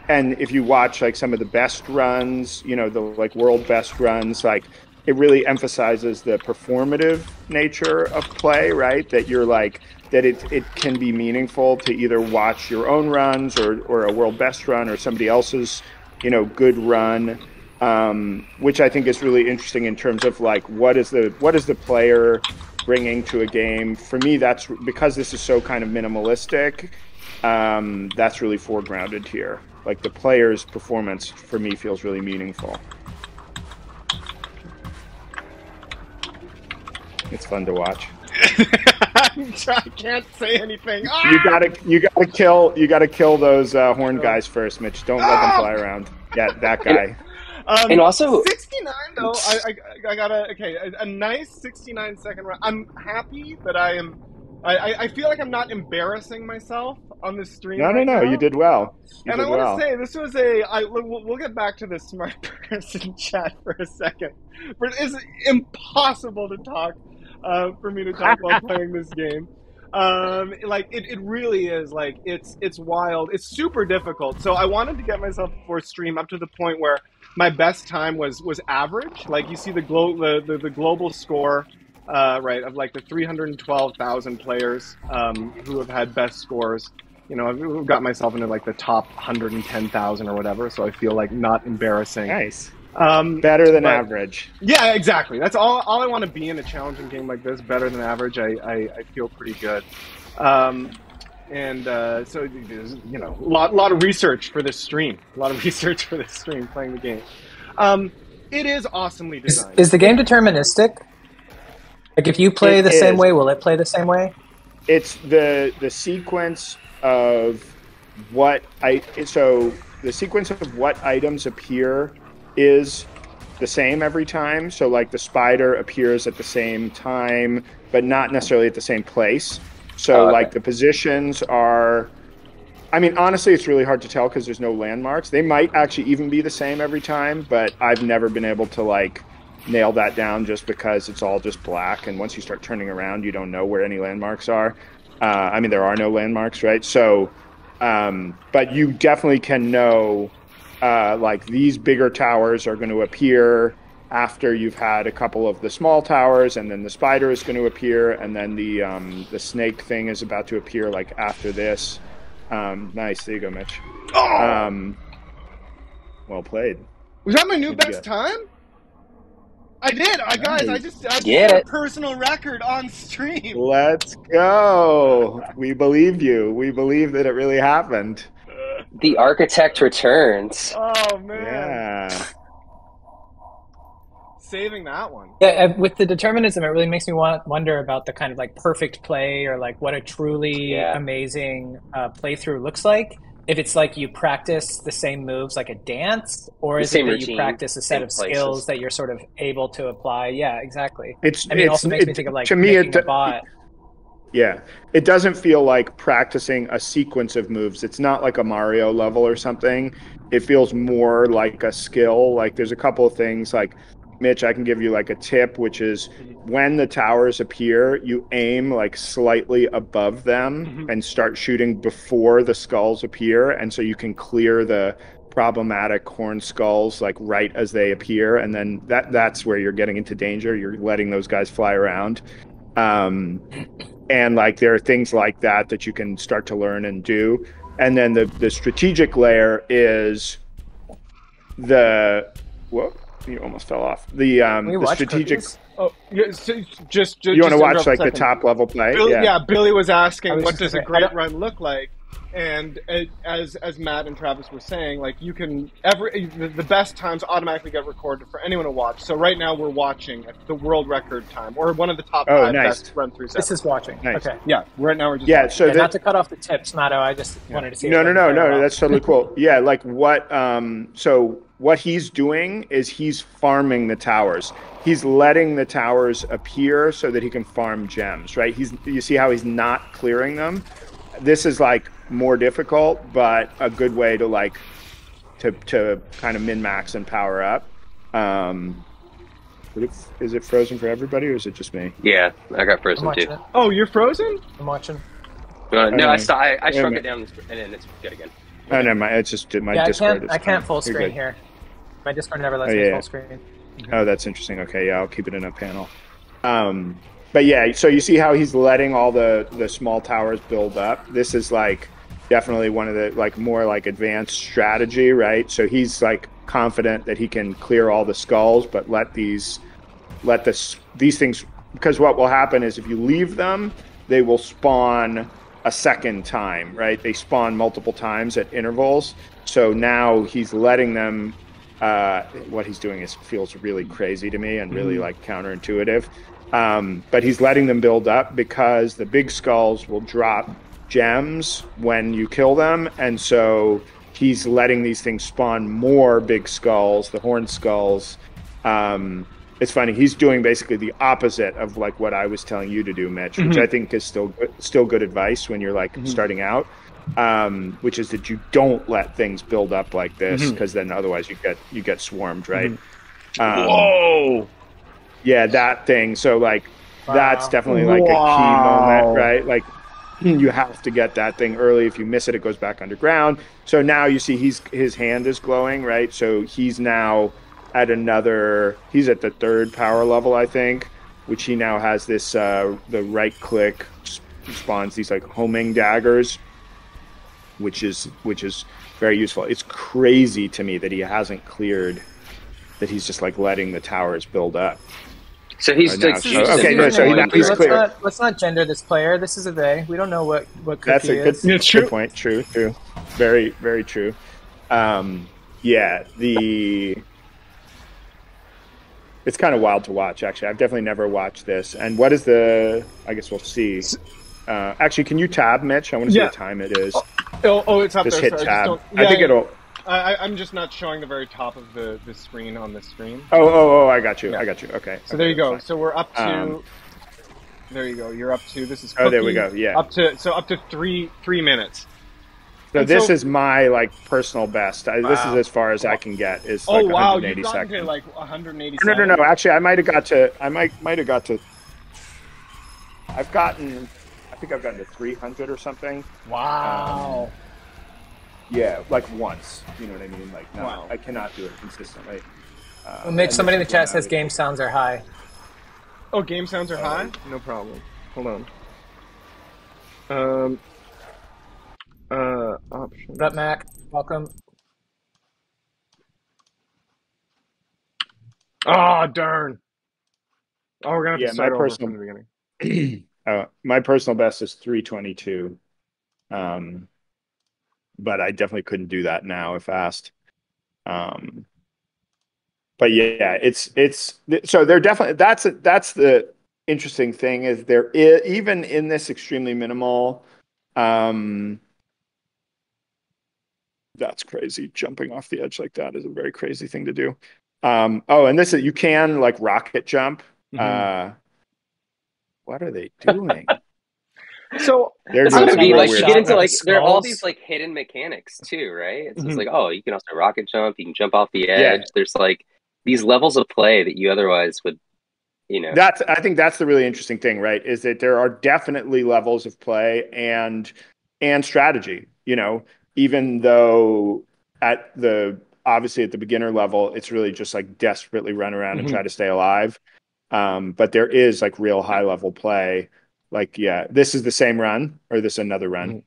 and if you watch like some of the best runs, you know, the like world best runs, like it really emphasizes the performative nature of play, right? That you're like, that it can be meaningful to either watch your own runs or a world best run or somebody else's, you know, good run, which I think is really interesting in terms of like, what is the player bringing to a game? For me, that's because this is so kind of minimalistic. That's really foregrounded here. Like the player's performance for me feels really meaningful. It's fun to watch. I can't say anything. You gotta kill those horn guys first, Mitch. Don't let them fly around. Yeah, that guy. And also 69 though. I got a nice 69 second run. I'm happy that I feel like I'm not embarrassing myself on the stream. No, now. You did well. I want to say this was we'll get back to the smart person chat for a second, but it's impossible to talk for me to talk while playing this game. Like it really is, like it's wild. It's super difficult. So I wanted to get myself before stream up to the point where my best time was average. Like you see the global score, right, of like the 312,000 players who have had best scores. You know, I've got myself into like the top 110,000 or whatever, so I feel like not embarrassing. Nice. Better than average. Yeah, exactly. That's all I want to be in a challenging game like this. Better than average. I feel pretty good. So you know, a lot of research for this stream. Playing the game. It is awesomely designed. Is the game deterministic? Like if you play the same way, will it play the same way? It's the sequence of what items appear is the same every time. So like the spider appears at the same time, but not necessarily at the same place. So like the positions are, I mean, honestly, it's really hard to tell because there's no landmarks. They might actually even be the same every time, but I've never been able to like nail that down just because it's all just black. And once you start turning around, you don't know where any landmarks are. I mean, there are no landmarks, right? So, but you definitely can know, like these bigger towers are going to appear after you've had a couple of the small towers, and then the spider is going to appear, and then the snake thing is about to appear like after this. Nice, there you go, Mitch. Well played. Was that my new best time? I did. I just set a personal record on stream. Let's go. We believe you. We believe that it really happened. The architect returns. Oh man. Yeah. saving that one. Yeah, with the determinism, it really makes me wonder about the kind of like perfect play or like what a truly Yeah. amazing playthrough looks like. If it's like you practice the same moves like a dance, or The is it same that you routine, practice a set same of skills places. that you're sort of able to apply? Yeah, exactly. It's I mean, it it's also makes me it think of like to me making a bot. yeah, it doesn't feel like practicing a sequence of moves. It's not like a Mario level or something. It feels more like a skill. Like there's a couple of things like Mitch, I can give you like a tip, which is when the towers appear, you aim like slightly above them and start shooting before the skulls appear. And so you can clear the problematic horn skulls like right as they appear. And then that's where you're getting into danger. You're letting those guys fly around. Um, and like there are things like that that you can start to learn and do. And then the strategic layer is the whoa, you almost fell off. Can we The watch strategic. cookies? Oh, yeah, so You want to watch interrupt a like the second. top level play? Yeah, Billy was I asking, was what just does a gonna say, I great don't, run look like? And as Matt and Travis were saying, like you can the best times automatically get recorded for anyone to watch. So right now we're watching at the world record time, or one of the top Oh, 5 nice. best run throughs this ever. is watching. Nice. Okay. Yeah, right now we're just Yeah. watching. So Yeah, not to cut off the tips, Matto. I just wanted to see. no, if no, I no, could play it no. well. That's totally cool. Yeah, like what? So what he's doing is he's farming the towers. He's letting the towers appear so that he can farm gems. Right. You see how he's not clearing them. This is like more difficult, but a good way to like to kind of min max and power up. Is it frozen for everybody or is it just me? Yeah, I got I'm frozen watching too. it. Oh, you're frozen? I'm watching. No, I Wait a shrunk minute. it down and then it's good again. Oh no, it's just my Yeah, Discord. I can't full You're screen good. here. My Discord never lets Oh, me yeah. full screen. Oh, that's interesting. Okay, yeah, I'll keep it in a panel. But yeah, so you see how he's letting all the small towers build up. This is like definitely one of the like more like advanced strategy, right? So he's like confident that he can clear all the skulls, but these things, because what will happen is if you leave them, they will spawn a second time, right? They spawn multiple times at intervals. So now he's letting them. What he's doing feels really crazy to me and really like counterintuitive. But he's letting them build up because the big skulls will drop gems when you kill them, and so he's letting these things spawn more big skulls, the horn skulls. It's funny, he's doing basically the opposite of like what I was telling you to do, Mitch, which I think is still good advice when you're like starting out. Which is that you don't let things build up like this because then otherwise you get swarmed, right? Whoa! Yeah, that thing. So like that's definitely like a key Wow. moment, right? Like you have to get that thing early. If you miss it, it goes back underground. So now you see his hand is glowing, right? So he's now he's at the 3rd power level, I think, which he now has this the right click spawns these like homing daggers, which is very useful. It's crazy to me that he hasn't cleared, that he's just like letting the towers build up. So he's Right now. He's clear. Let's not gender this player. This is a they. We don't know what That's cookie a good, is. Yeah, true. good point. True. Very, very true. Yeah, it's kind of wild to watch, actually. I've definitely never watched this. And what is I guess we'll see. Actually, can you tab, Mitch? I want to see what time it is. Oh, it's up Just there. hit Sorry, tab. yeah, I think it'll... I'm just not showing the very top of the screen on this screen. Oh, I got you. Yeah. I got you. Okay. So there you go. Fine. So we're up to... there you go. You're up to... This is Oh, there we Cookie, go. Yeah. Up to 3 minutes. So And this so- is my like personal best. This is as far as I can get. Is like Oh wow, 180 you've gotten seconds. to like 180 No. seconds. Actually, I might have got to. I think I've gotten to 300 or something. Wow. Yeah, like once. You know what I mean? Like, no, Wow. I cannot do it consistently. Well, Mitch, somebody in the chat says game sounds are high. Oh, game sounds are high? No problem. Hold on. Option. What up, Mac? Welcome. Oh, darn. Oh, we're going to have to my start over personal- from the beginning. My personal best is 322. But I definitely couldn't do that now if asked. but yeah, it's so they're definitely that's the interesting thing is there is, even in this extremely minimal, um, that's crazy. Jumping off the edge like that is a very crazy thing to do. Oh, and this is you can like rocket jump. Mhm. Uh, what are they doing? So They're It's doing going to Popping some up be real that like you weird get shot into with stuff. the like there are all these skulls. like hidden mechanics too, right? It's just mhm. like, oh, you can also rocket jump, you can jump off the Yeah, edge. There's like these levels of play that you otherwise would, you know. that's I think that's the really interesting thing, right? Is that there are definitely levels of play and strategy. Even though at the obviously at the beginner level, it's really just like desperately run around and try Mhm. to stay alive. But there is like real high level play. Like, yeah, this is the same run or this another run. Mhm.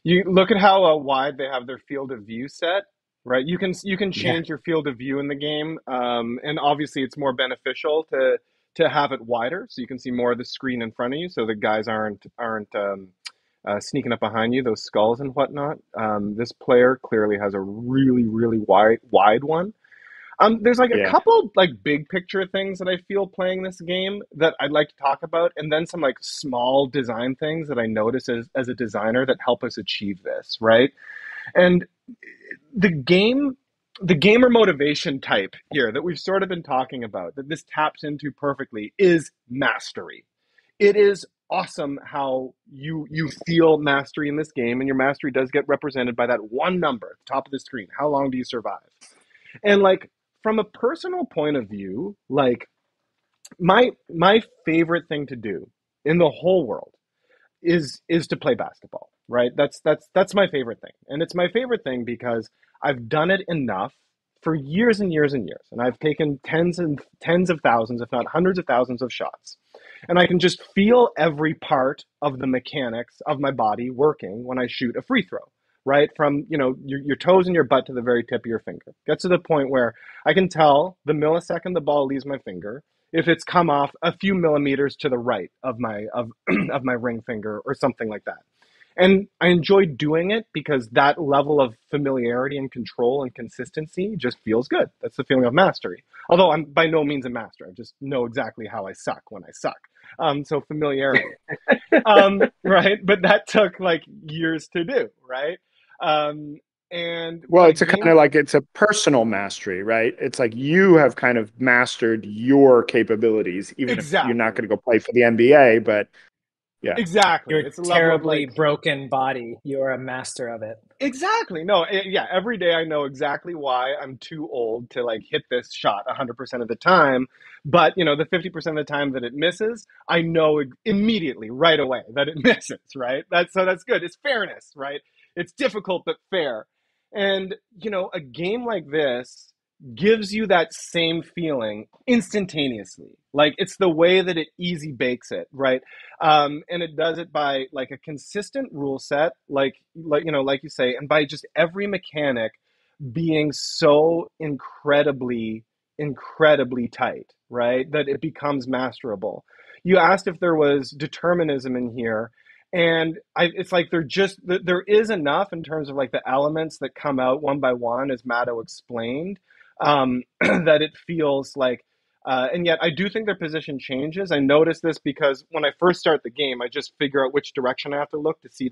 You look at how wide they have their field of view set, right? You can Yeah, change your field of view in the game, and obviously it's more beneficial to have it wider, so you can see more of the screen in front of you, so the guys aren't sneaking up behind you, those skulls and whatnot. This player clearly has a really wide one. There's like a yeah, couple like big picture things that I feel playing this game that I'd like to talk about, and then some like small design things that I notice as a designer that help us achieve this, right? And the game, the gamer motivation type here that we've sort of been talking about, that this taps into perfectly, is mastery. It is awesome how you feel mastery in this game, and your mastery does get represented by that one number at the top of the screen. How long do you survive? And like from a personal point of view, like my favorite thing to do in the whole world is to play basketball, right? That's my favorite thing. And it's my favorite thing because I've done it enough for years and years and years. And I've taken tens and tens of thousands, if not hundreds of thousands of shots. And I can just feel every part of the mechanics of my body working when I shoot a free throw, right? From, your toes and your butt to the very tip of your finger. Gets to the point where I can tell the millisecond the ball leaves my finger if it's come off a few millimeters to the right of my of my ring finger or something like that. And I enjoy doing it because that level of familiarity and control and consistency just feels good. That's the feeling of mastery. Although I'm by no means a master, I just know exactly how I suck when I suck. So familiarity, right? But that took like years to do, right? Um, and well, what a it's a kind game, of like it's a personal mastery, right? It's like you have kind of mastered your capabilities, even if you're not exactly, going to go play for the NBA. But yeah, exactly. Your It's a level of terribly like broken body. You're a master of it. exactly. No, yeah, every day I know exactly why I'm too old to like hit this shot 100% of the time, but the 50% of the time that it misses, I know immediately right away that it misses, right? That's good. It's fairness, right? It's difficult but fair. And a game like this gives you that same feeling instantaneously. Like it's the way that it easy bakes it, right? And it does it by like a consistent rule set, like you say, and by just every mechanic being so incredibly tight, right, that it becomes masterable. You asked if there was determinism in here, and it's like there is enough in terms of like the elements that come out one by one, as Matto explained, that it feels like and yet, I do think their position changes. I notice this because when I first start the game, I just figure out which direction I have to look to see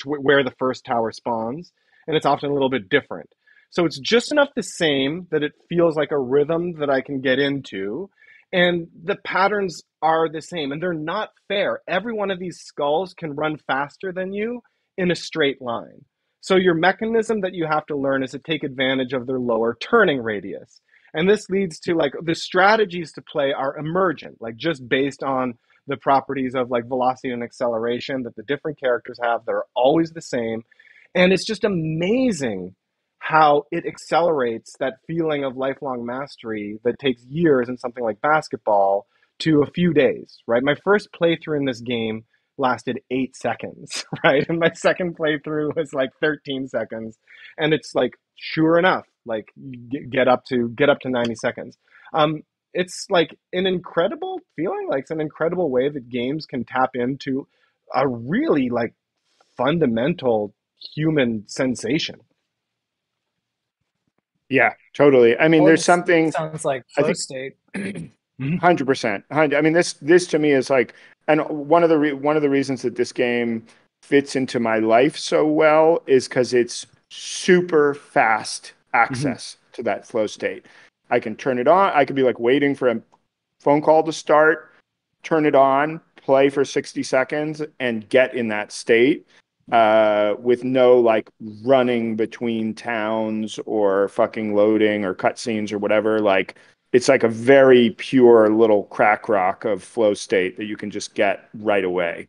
where the first tower spawns, and it's often a little bit different. So it's just enough the same that it feels like a rhythm that I can get into, and the patterns are the same, and they're not fair. Every one of these skulls can run faster than you in a straight line. So your mechanism that you have to learn is to take advantage of their lower turning radius. And this leads to like the strategies to play are emergent, like just based on the properties of like velocity and acceleration that the different characters have that are always the same. And it's just amazing how it accelerates that feeling of lifelong mastery that takes years in something like basketball to a few days, right? My first playthrough in this game lasted 8 seconds, right? And my second playthrough was like 13 seconds. And it's like, sure enough, like get up to 90 seconds. It's like an incredible feeling, like it's an incredible way that games can tap into a really like fundamental human sensation. Yeah, totally. I mean, Oh, there's this something sounds like I flow think state. 100%. I mean, this to me is like, and one of the reasons that this game fits into my life so well is because it's super fast Mhm. access to that flow state. I can turn it on. I could be like waiting for a phone call to start, turn it on, play for 60 seconds, and get in that state with no like running between towns or fucking loading or cutscenes or whatever. Like it's like a very pure little crack rock of flow state that you can just get right away.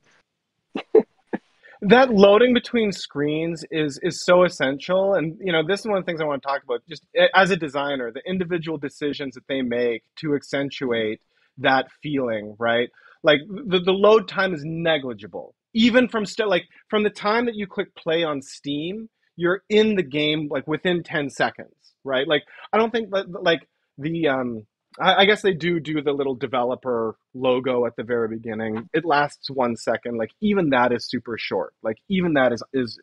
That loading between screens is so essential, and this is one of the things I want to talk about. Just as a designer, the individual decisions that they make to accentuate that feeling, right? Like the load time is negligible, even like from the time that you click play on Steam, you're in the game like within 10 seconds, right? Like I don't think that like the I guess they do the little developer logo at the very beginning. It lasts 1 second. Like even that is super short. Like even that is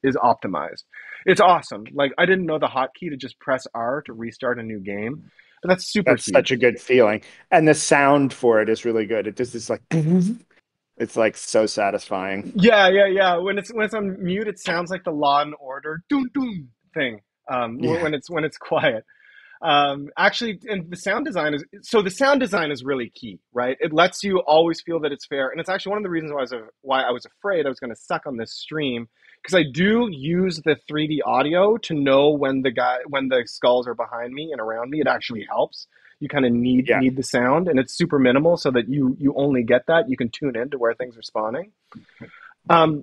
optimized. It's awesome. Like I didn't know the hotkey to just press R to restart a new game, but that's super That's such a huge. good feeling. And the sound for it is really good. It just is like, it's like so satisfying. Yeah. When it's on mute, it sounds like the Law and Order doom doom thing. Yeah. When it's quiet. Actually, and the sound design is really key, right? It lets you always feel that it's fair, and it's actually one of the reasons why I was afraid I was going to suck on this stream, because I do use the 3D audio to know when the skulls are behind me and around me. It actually helps. You kind of Yeah. need the sound, and it's super minimal so that you only get that. You can tune in to where things are spawning. Um,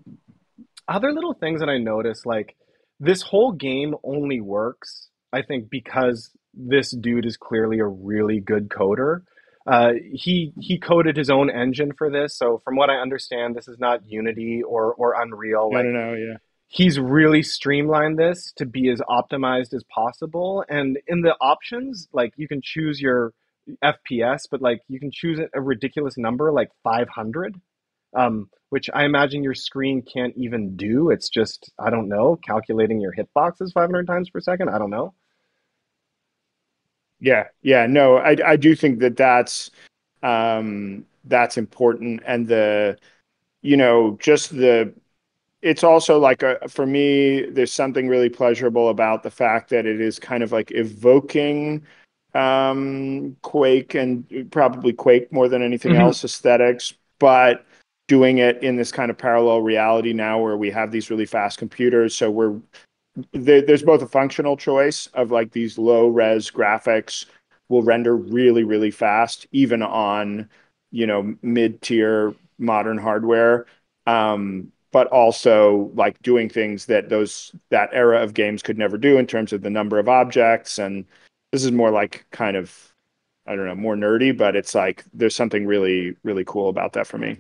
Other little things that I noticed, like this whole game only works, I think, because this dude is clearly a really good coder. He coded his own engine for this, so from what I understand, this is not Unity or Unreal. No, no, Like no. Yeah. he's really streamlined this to be as optimized as possible. And in the options, like you can choose your FPS, but like you can choose a ridiculous number like 500, which I imagine your screen can't even do. It's just, I don't know, calculating your hitboxes 500 times per second. I don't know. Yeah. Yeah. No, I do think that that's important. And just it's also like for me, there's something really pleasurable about the fact that it is kind of like evoking Quake and probably Quake more than anything Hmm. else aesthetics, but doing it in this kind of parallel reality now where we have these really fast computers. So there's both a functional choice of like these low res graphics will render really, really fast, even on, mid tier modern hardware. But also like doing things that that era of games could never do in terms of the number of objects. And this is more like kind of, I don't know, more nerdy, but it's like there's something really, really cool about that for me.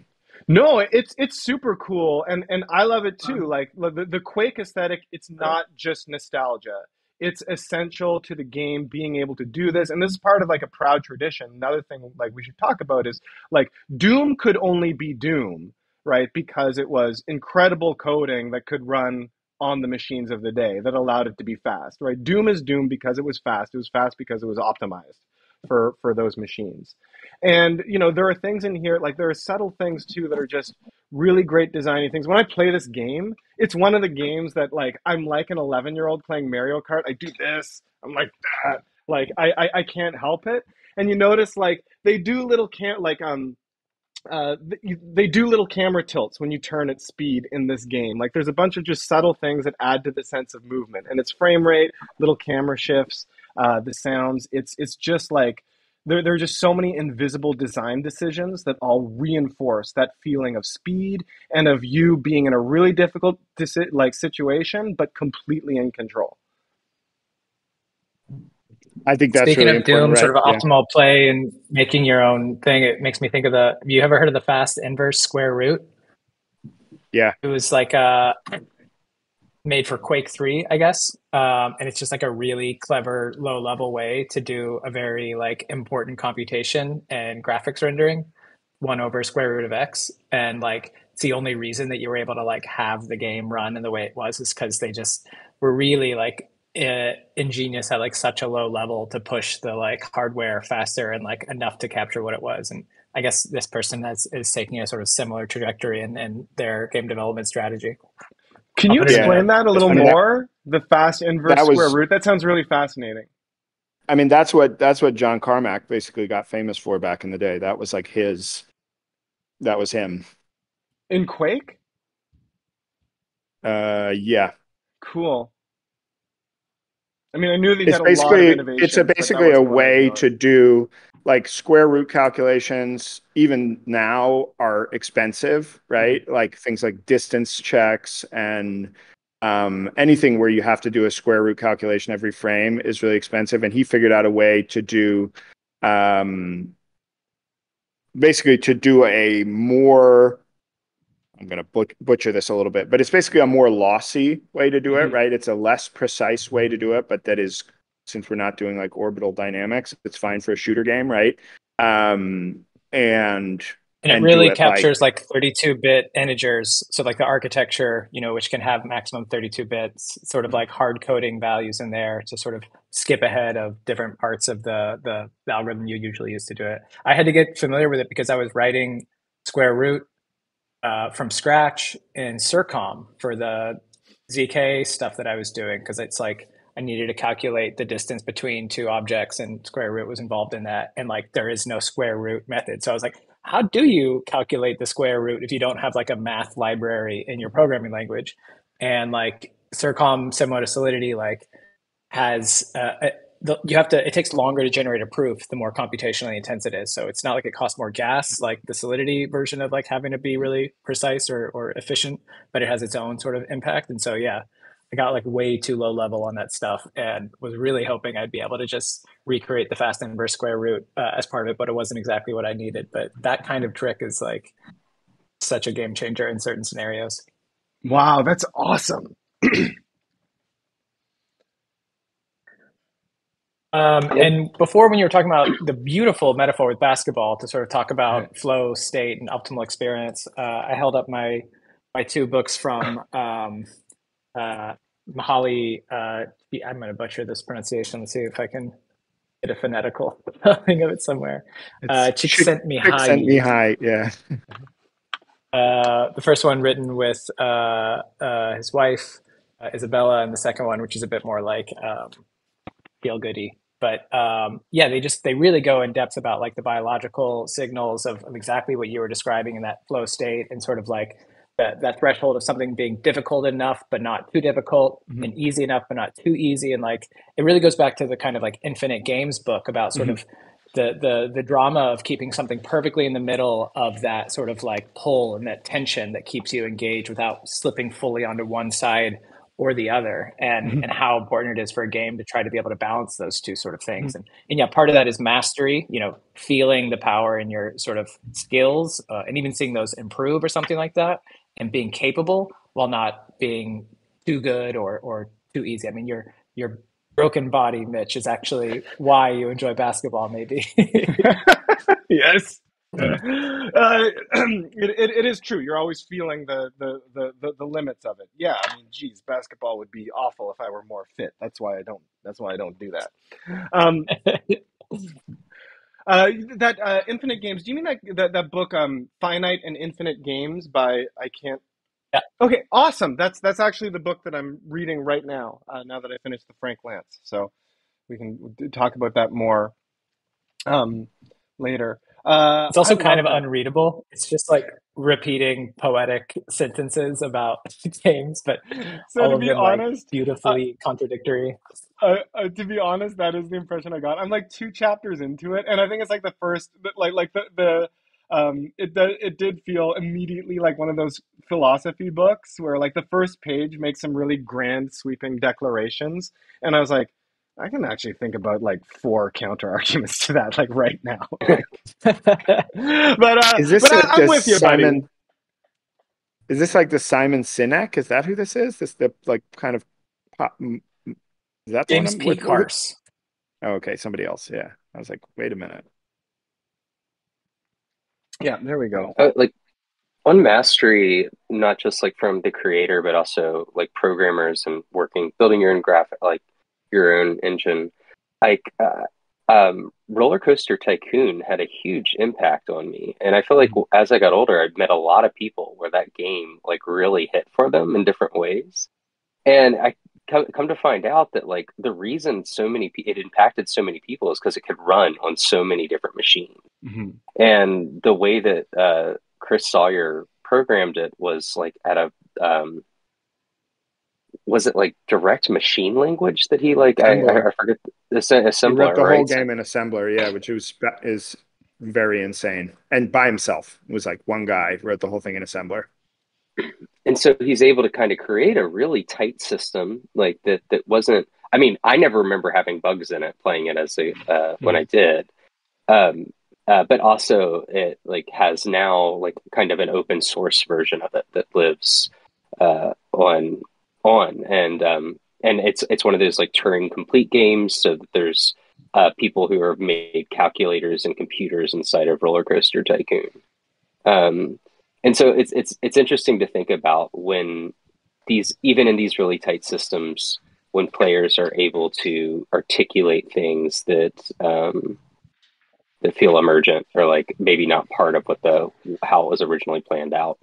No, it's super cool, and I love it too. Like the Quake aesthetic, it's not just nostalgia. It's essential to the game being able to do this, and this is part of like a proud tradition. Another thing like we should talk about is like Doom could only be Doom, right? Because it was incredible coding that could run on the machines of the day that allowed it to be fast, right? Doom is Doom because it was fast. It was fast because it was optimized for those machines. And there are things in here, like there are subtle things too that are just really great designing things. When I play this game, it's one of the games that like I'm like an 11-year-old playing Mario Kart. I do this, I'm like that, like I can't help it. And you notice like they do little they do little camera tilts when you turn at speed in this game. Like there's a bunch of just subtle things that add to the sense of movement, and it's frame rate, little camera shifts, the sounds. It's just like there are just so many invisible design decisions that all reinforce that feeling of speed and of you being in a really difficult situation, but completely in control. I think that's Speaking really of important, Doom, right? sort of Yeah. optimal play and making your own thing, it makes me think of have you ever heard of the fast inverse square root? Yeah. It was like made for Quake 3, I guess. And it's just like a really clever low level way to do a very like important computation and graphics rendering, 1/square root of x. And like it's the only reason that you were able to like have the game run in the way it was is because they just were really like ingenious at like such a low level to push the like hardware faster and like enough to capture what it was. And I guess this person is taking a sort of similar trajectory in their game development strategy. Can I'll you put it in explain that a little I mean, more? The fast inverse that square was, root? That sounds really fascinating. I mean, that's what John Carmack basically got famous for back in the day. That was like that was him. In Quake? Yeah. Cool. I mean, I knew that he It's had a lot of basically it's innovations, but that basically a wasn't what I way realized. to do like square root calculations. Even now are expensive, Mm-hmm. right? Like things like distance checks and anything where you have to do a square root calculation every frame is really expensive. And he figured out a way to do um, basically to do a more, I'm going to butcher this a little bit, but it's basically a more lossy way to do it, Mm-hmm. right? It's a less precise way to do it, but that is, since we're not doing like orbital dynamics, it's fine for a shooter game, right? Um, and And it do really it like, captures like 32-bit integers. So like the architecture, which can have maximum 32 bits, sort of like hard coding values in there to sort of skip ahead of different parts of the algorithm you usually use to do it. I had to get familiar with it because I was writing square root from scratch in Circom for the ZK stuff that I was doing, because it's like I needed to calculate the distance between two objects, and square root was involved in that. And like there is no square root method. So I was like, how do you calculate the square root if you don't have like a math library in your programming language? And like Circom similar to Solidity, like has you have to, it takes longer to generate a proof the more computationally intense it is. So it's not like it costs more gas like the Solidity version of like having to be really precise or efficient, but it has its own sort of impact. And so yeah, I got like way too low level on that stuff and was really hoping I'd be able to just recreate the fast inverse square root as part of it, but it wasn't exactly what I needed. But that kind of trick is like such a game changer in certain scenarios. Wow, that's awesome. Well, And before, when you were talking about the beautiful metaphor with basketball to sort of talk right. about flow state and optimal experience, I held up my two books from Mihaly. I'm going to butcher this pronunciation. Let's see if I can get a phonetical spelling of it somewhere. It's Chick sent me Csikszentmihalyi. high. Yeah. The first one written with his wife Isabella, and the second one, which is a bit more like feel goody. But yeah, they really go in depth about like the biological signals of exactly what you were describing in that flow state, and sort of like that threshold of something being difficult enough but not too difficult, Mhm. and easy enough but not too easy. And like it really goes back to the kind of like Infinite Games book about sort Mhm. of the drama of keeping something perfectly in the middle of that sort of like pull and that tension that keeps you engaged without slipping fully onto one side or the other, and Mhm. and how important it is for a game to try to be able to balance those two sort of Mhm. things. And yeah, part of that is mastery, feeling the power in your sort of skills, and even seeing those improve or something like that, and being capable while not being too good or too easy. I mean, your broken body, Mitch, is actually why you enjoy basketball, maybe. Yes. It is true. You're always feeling the limits of it. Yeah, I mean, geez, basketball would be awful if I were more fit. That's why I don't. That's why I don't do that. Um, that Infinite Games. Do you mean that book, Finite and Infinite Games by I can't. Yeah. Okay, awesome. That's actually the book that I'm reading right now. Now that I finished the Frank Lance, so we can talk about that more um, later. It's I also kind of love that. unreadable. It's just like repeating poetic sentences about games, but So all to of be them like honest, beautifully contradictory. that is the impression I got. I'm like two chapters into it, and I think it's like the first, like the it did feel immediately like one of those philosophy books where like the first page makes some really grand sweeping declarations, and I was like, I can actually think about like four counter arguments to that like right now. Like, Is this but like I'm the with you, buddy. Simon? Is this like the Simon Sinek? Is that who this is? This the like kind of pop, is that the one James I'm P. with? Carse. Oh, okay, somebody else. Yeah. I was like, wait a minute. Yeah, there we go. Like on mastery, not just like from the creator, but also like programmers and building your own graphic. Like your own engine. Like Roller Coaster Tycoon had a huge impact on me, and I feel like as I got older, I met a lot of people where that game like really hit for them in different ways. And I come to find out that like the reason it impacted so many people is because it could run on so many different machines. Mm-hmm. And the way that Chris Sawyer programmed it was like at a was it like direct machine language that he like Assembler. I forget the He wrote assembler, the whole right? So, game in assembler, yeah, which is very insane. And by himself, it was like one guy wrote the whole thing in assembler. and so he's able to kind of create a really tight system like that wasn't. I mean, I never remember having bugs in it playing it as a when I did. Um, but also it like has now like kind of an open source version of it that lives on and it's one of those like Turing complete games, so that there's people who have made calculators and computers inside of Roller Coaster Tycoon. Um, and so it's interesting to think about when these even in these really tight systems when players are able to articulate things that feel emergent or like maybe not part of what the how it was originally planned out.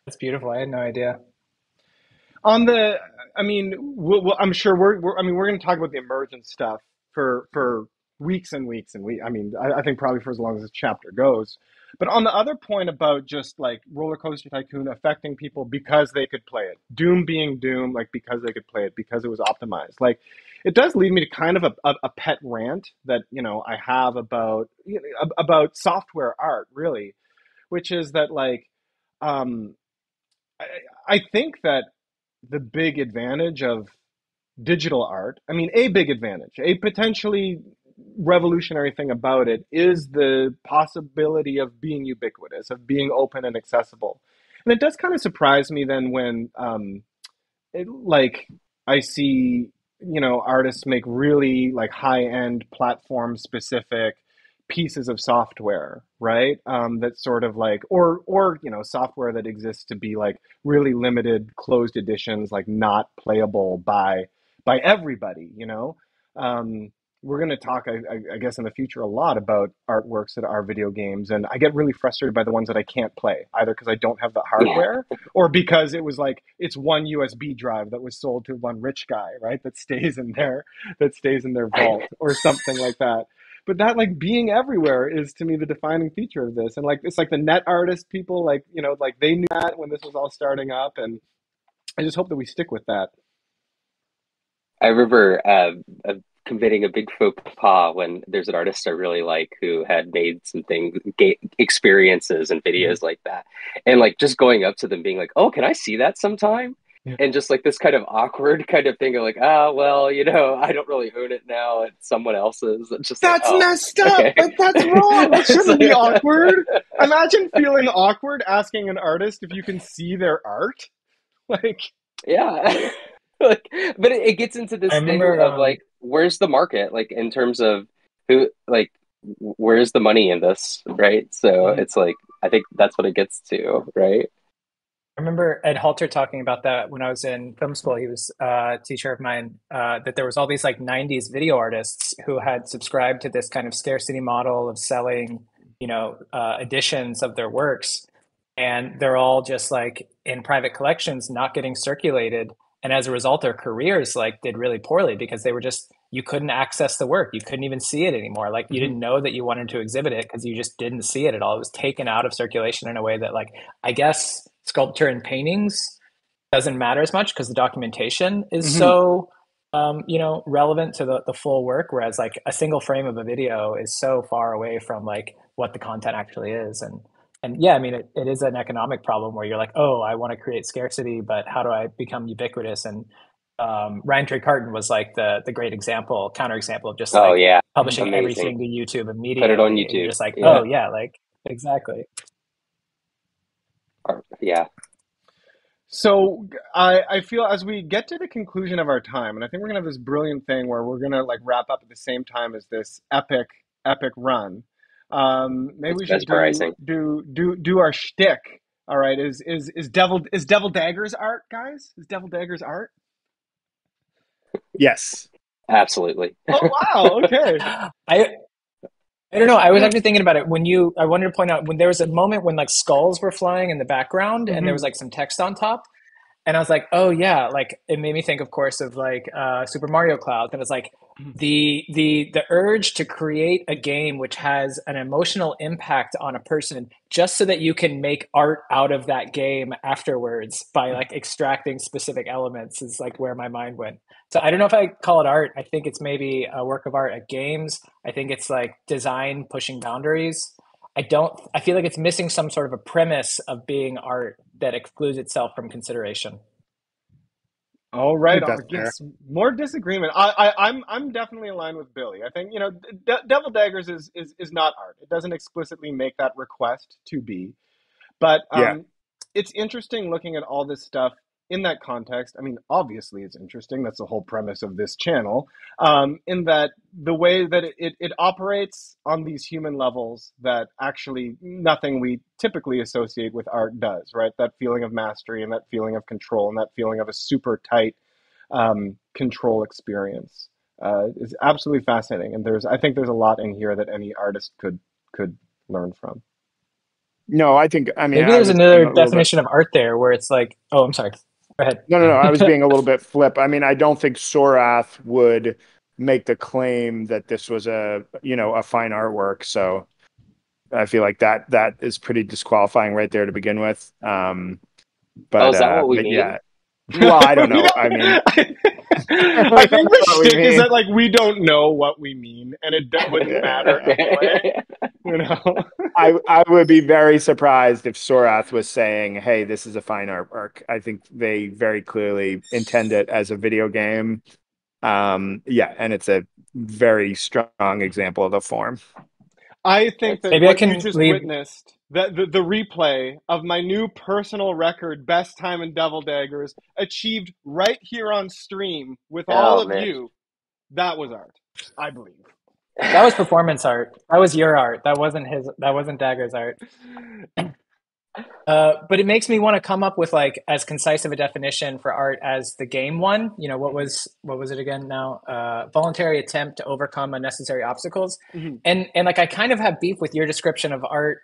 That's beautiful. I had no idea. On the, I mean, I'm sure I mean, we're going to talk about the emergent stuff for weeks and weeks and weeks. I mean, I think probably for as long as this chapter goes. But on the other point about just like Roller Coaster Tycoon affecting people because they could play it, Doom being Doom, like because they could play it because it was optimized, like it does lead me to kind of a pet rant that I have about about software art, really, which is that like um, I, I think that the big advantage of digital art, I mean, a big advantage, a potentially revolutionary thing about it is the possibility of being ubiquitous, of being open and accessible. And it does kind of surprise me then when, like, I see, artists make really like high end platform specific pieces of software, right? That sort of like, or software that exists to be like really limited, closed editions, like not playable by everybody. Um, we're going to talk, I guess, in the future a lot about artworks that are video games, and I get really frustrated by the ones that I can't play, either because I don't have the Yeah, hardware or because it was like it's one USB drive that was sold to one rich guy, right? That stays in their vault or something like that. But that like being everywhere is to me the defining feature of this. And like it's like the net artist people, like like they knew that when this was all starting up, and I just hope that we stick with that. I remember committing a big faux pas when there's an artist I really like who had made some experiences and Mhm. videos like that, and like just going up to them being like, "Oh, can I see that sometime?" Yeah. And just like this kind of awkward kind of thing of like, "Ah, well, I don't really own it now; it's someone else's." It's just like, That's "Oh, messed up. okay." That's wrong. That It's shouldn't be like, awkward. Imagine feeling awkward asking an artist if you can see their art. Like, yeah. Like, but it gets into I this thing remember of like, where's the market? Like in terms of who, like, where's the money in this, right? So mhm. it's like, I think that's what it gets to, right? I remember Ed Halter talking about that when I was in film school. He was a teacher of mine, that there was all these like 90s video artists who had subscribed to this kind of scarcity model of selling, editions of their works. And they're all just like in private collections, not getting circulated. And as a result, their careers like did really poorly because they were just, you couldn't access the work. You couldn't even see it anymore. Like you Mhm. didn't know that you wanted to exhibit it because you just didn't see it at all. It was taken out of circulation in a way that like, I guess sculpture and paintings doesn't matter as much because the documentation is Mhm. so relevant to the full work, whereas like a single frame of a video is so far away from like what the content actually is. And yeah, I mean it is an economic problem where you're like, oh, I want to create scarcity, but how do I become ubiquitous? And Ryan Trey Carton was like the great example, counterexample of just Oh like yeah, publishing amazing. everything to YouTube Put it on immediately, and you're YouTube. just like, Yeah, oh yeah, like exactly. yeah. So I feel as we get to the conclusion of our time, and I think we're gonna have this brilliant thing where we're gonna like wrap up at the same time as this epic run. Maybe It's we should mesmerizing. do our shtick. All right, is Devil Daggers art, guys? Is Devil Daggers art? Yes. Absolutely. Oh wow, okay. I don't know. I was actually thinking about it I wanted to point out when there was a moment when like skulls were flying in the background and there was Mhm. like some text on top. And I was like, oh yeah, like it made me think, of course, of like Super Mario Cloud. And it's like the urge to create a game which has an emotional impact on a person, just so that you can make art out of that game afterwards by like extracting specific elements, is like where my mind went. So I don't know if I call it art. I think it's maybe a work of art at games. I think it's like design pushing boundaries. I feel like it's missing some sort of a premise of being art that excludes itself from consideration. All I right. think that's fair. Yes, more disagreement. I'm definitely aligned with Billy. I think Devil Daggers is not art. It doesn't explicitly make that request to be. But Yeah. it's interesting looking at all this stuff in that context. I mean, obviously, it's interesting. That's the whole premise of this channel. In that the way that it operates on these human levels that actually nothing we typically associate with art does, right? That feeling of mastery and that feeling of control and that feeling of a super tight control experience is absolutely fascinating. And I think there's a lot in here that any artist could learn from. No, Maybe I there's was being another a little bit. definition of art there where it's like, oh, I'm sorry. Go ahead. No, no, no. I was being a little bit flip. I mean, I don't think Sorath would make the claim that this was a fine artwork. So I feel like that is pretty disqualifying right there to begin with. Oh, is that what we But mean? yeah. Well, I don't We know. don't. I mean, I that's think the what we shtick is mean. that like we don't know what we mean, and wouldn't matter anyway. You know. I would be very surprised if Sorath was saying, "Hey, this is a fine artwork." I think they very clearly intend it as a video game. Yeah, and it's a very strong example of the form. I think that Maybe I what you can just leave. witnessed, that the replay of my new personal record, best time in Devil Daggers, achieved right here on stream with all Oh, of Mitch. you, that was art, I believe. That was performance art. That was your art. That wasn't his. That wasn't Dagger's art. But it makes me want to come up with like as concise of a definition for art as the game one. You know, what was it again now? Voluntary attempt to overcome unnecessary obstacles. Mhm. And like I kind of have beef with your description of art,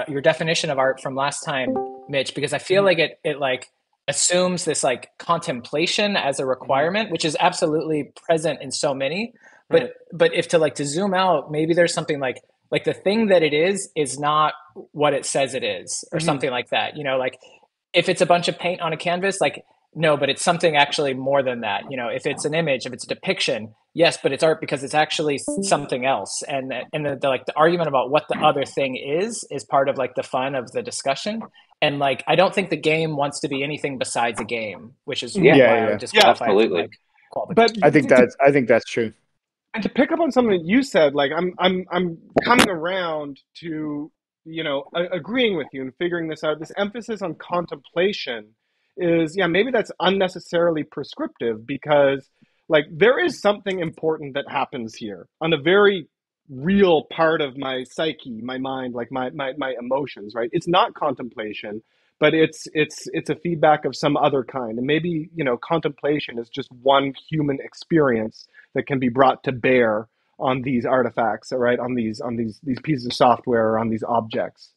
your definition of art from last time, Mitch, because I feel like it like assumes this like contemplation as a Mhm. requirement, which is absolutely present in so many. Right. But if to zoom out, maybe there's something like the thing that it is not what it says it is, or Mhm. something like that. You know, like if it's a bunch of paint on a canvas, like no, but it's something actually more than that. You know, if it's an image, if it's a depiction, yes, but it's art because it's actually something else. And like the argument about what the other thing is part of like the fun of the discussion. And like I don't think the game wants to be anything besides a game, which is Mhm. Yeah, Yeah, why I yeah. would Yeah. disqualify it from absolutely. like qualification. But I think that's true. and to pick up on something that you said, like I'm coming around to agreeing with you and figuring this out. This emphasis on contemplation is, yeah, maybe that's unnecessarily prescriptive because like there is something important that happens here on a very real part of my psyche, my mind, like my emotions, right? It's not contemplation, but it's a feedback of some other kind. And maybe, contemplation is just one human experience that can be brought to bear on these artifacts, right? On these pieces of software or on these objects.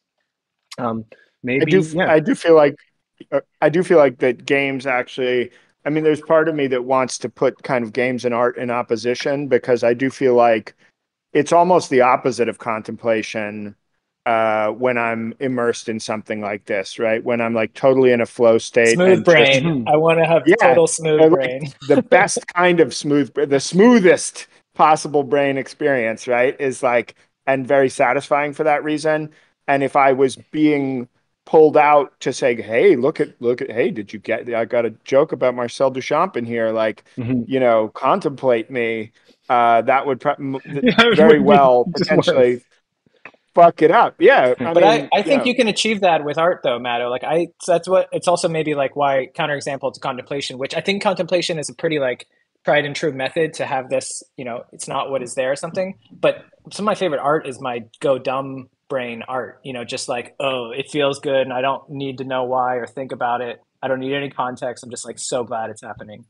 Um, maybe, yeah. I do feel like that games actually, I mean, there's part of me that wants to put kind of games and art in opposition because I do feel like it's almost the opposite of contemplation when I'm immersed in something like this, right? When I'm like totally in a flow state Smooth and just, brain. Mhm. I want to have yeah, total smooth like brain. the best kind of the smoothest possible brain experience, right? Is like, and very satisfying for that reason. And if I was being pulled out to say, hey, hey, did you get, I got a joke about Marcel Duchamp in here, like, Mhm. contemplate me. That would Yeah, it very would be well just worse. potentially fuck it up. Yeah. I But I, mean, I think you can achieve that with art though, Matto. Like that's what it's also maybe like why counterexample to contemplation, which I think contemplation is a pretty like tried and true method to have this, it's not what is there or something. But some of my favorite art is my go dumb brain art, just like, oh, it feels good and I don't need to know why or think about it. I don't need any context. I'm just like so glad it's happening.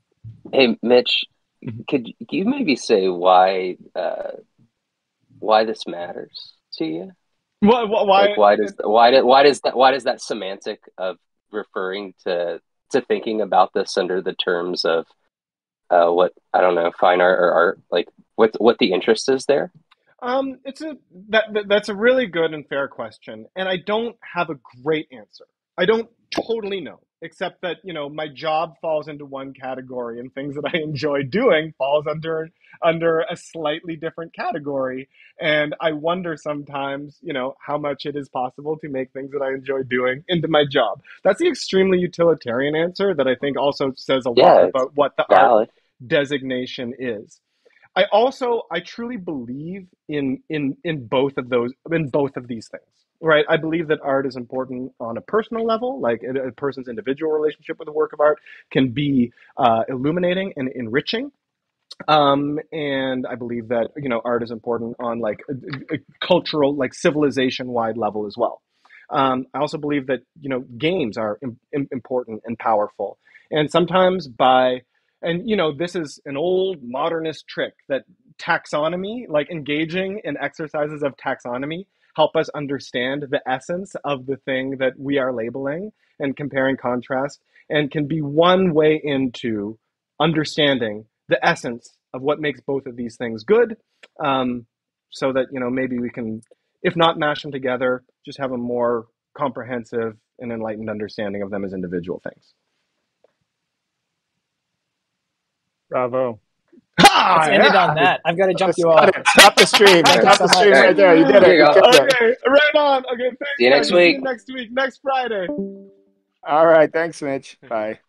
Hey, Mitch, Could you maybe say why this matters to you? Why? Like why does that semantic of referring to thinking about this under the terms of what, I don't know, fine art or art, like what the interest is there? That's a really good and fair question, and I don't have a great answer. I don't totally know, except that my job falls into one category, and things that I enjoy doing falls under a slightly different category. And I wonder sometimes, how much it is possible to make things that I enjoy doing into my job. That's the extremely utilitarian answer that I think also says a lot Yeah, it's about what the art valid. designation is. I truly believe in both of these things, right? I believe that art is important on a personal level, like a person's individual relationship with a work of art can be illuminating and enriching. And I believe that art is important on like a cultural, like civilization wide level as well. I also believe that games are important and powerful, and sometimes this is an old modernist trick that taxonomy, like engaging in exercises of taxonomy, help us understand the essence of the thing that we are labeling and compare and contrast, and can be one way into understanding the essence of what makes both of these things good, so that maybe we can, if not mash them together, just have a more comprehensive and enlightened understanding of them as individual things. Bravo. Let's end it on that. I've got to jump you all. Stop the stream. Stop the stream right there. You did it. You killed it. Okay, right on. Okay, thanks. See you next guys. See week. you next week, next Friday. All right. Thanks, Mitch. Bye.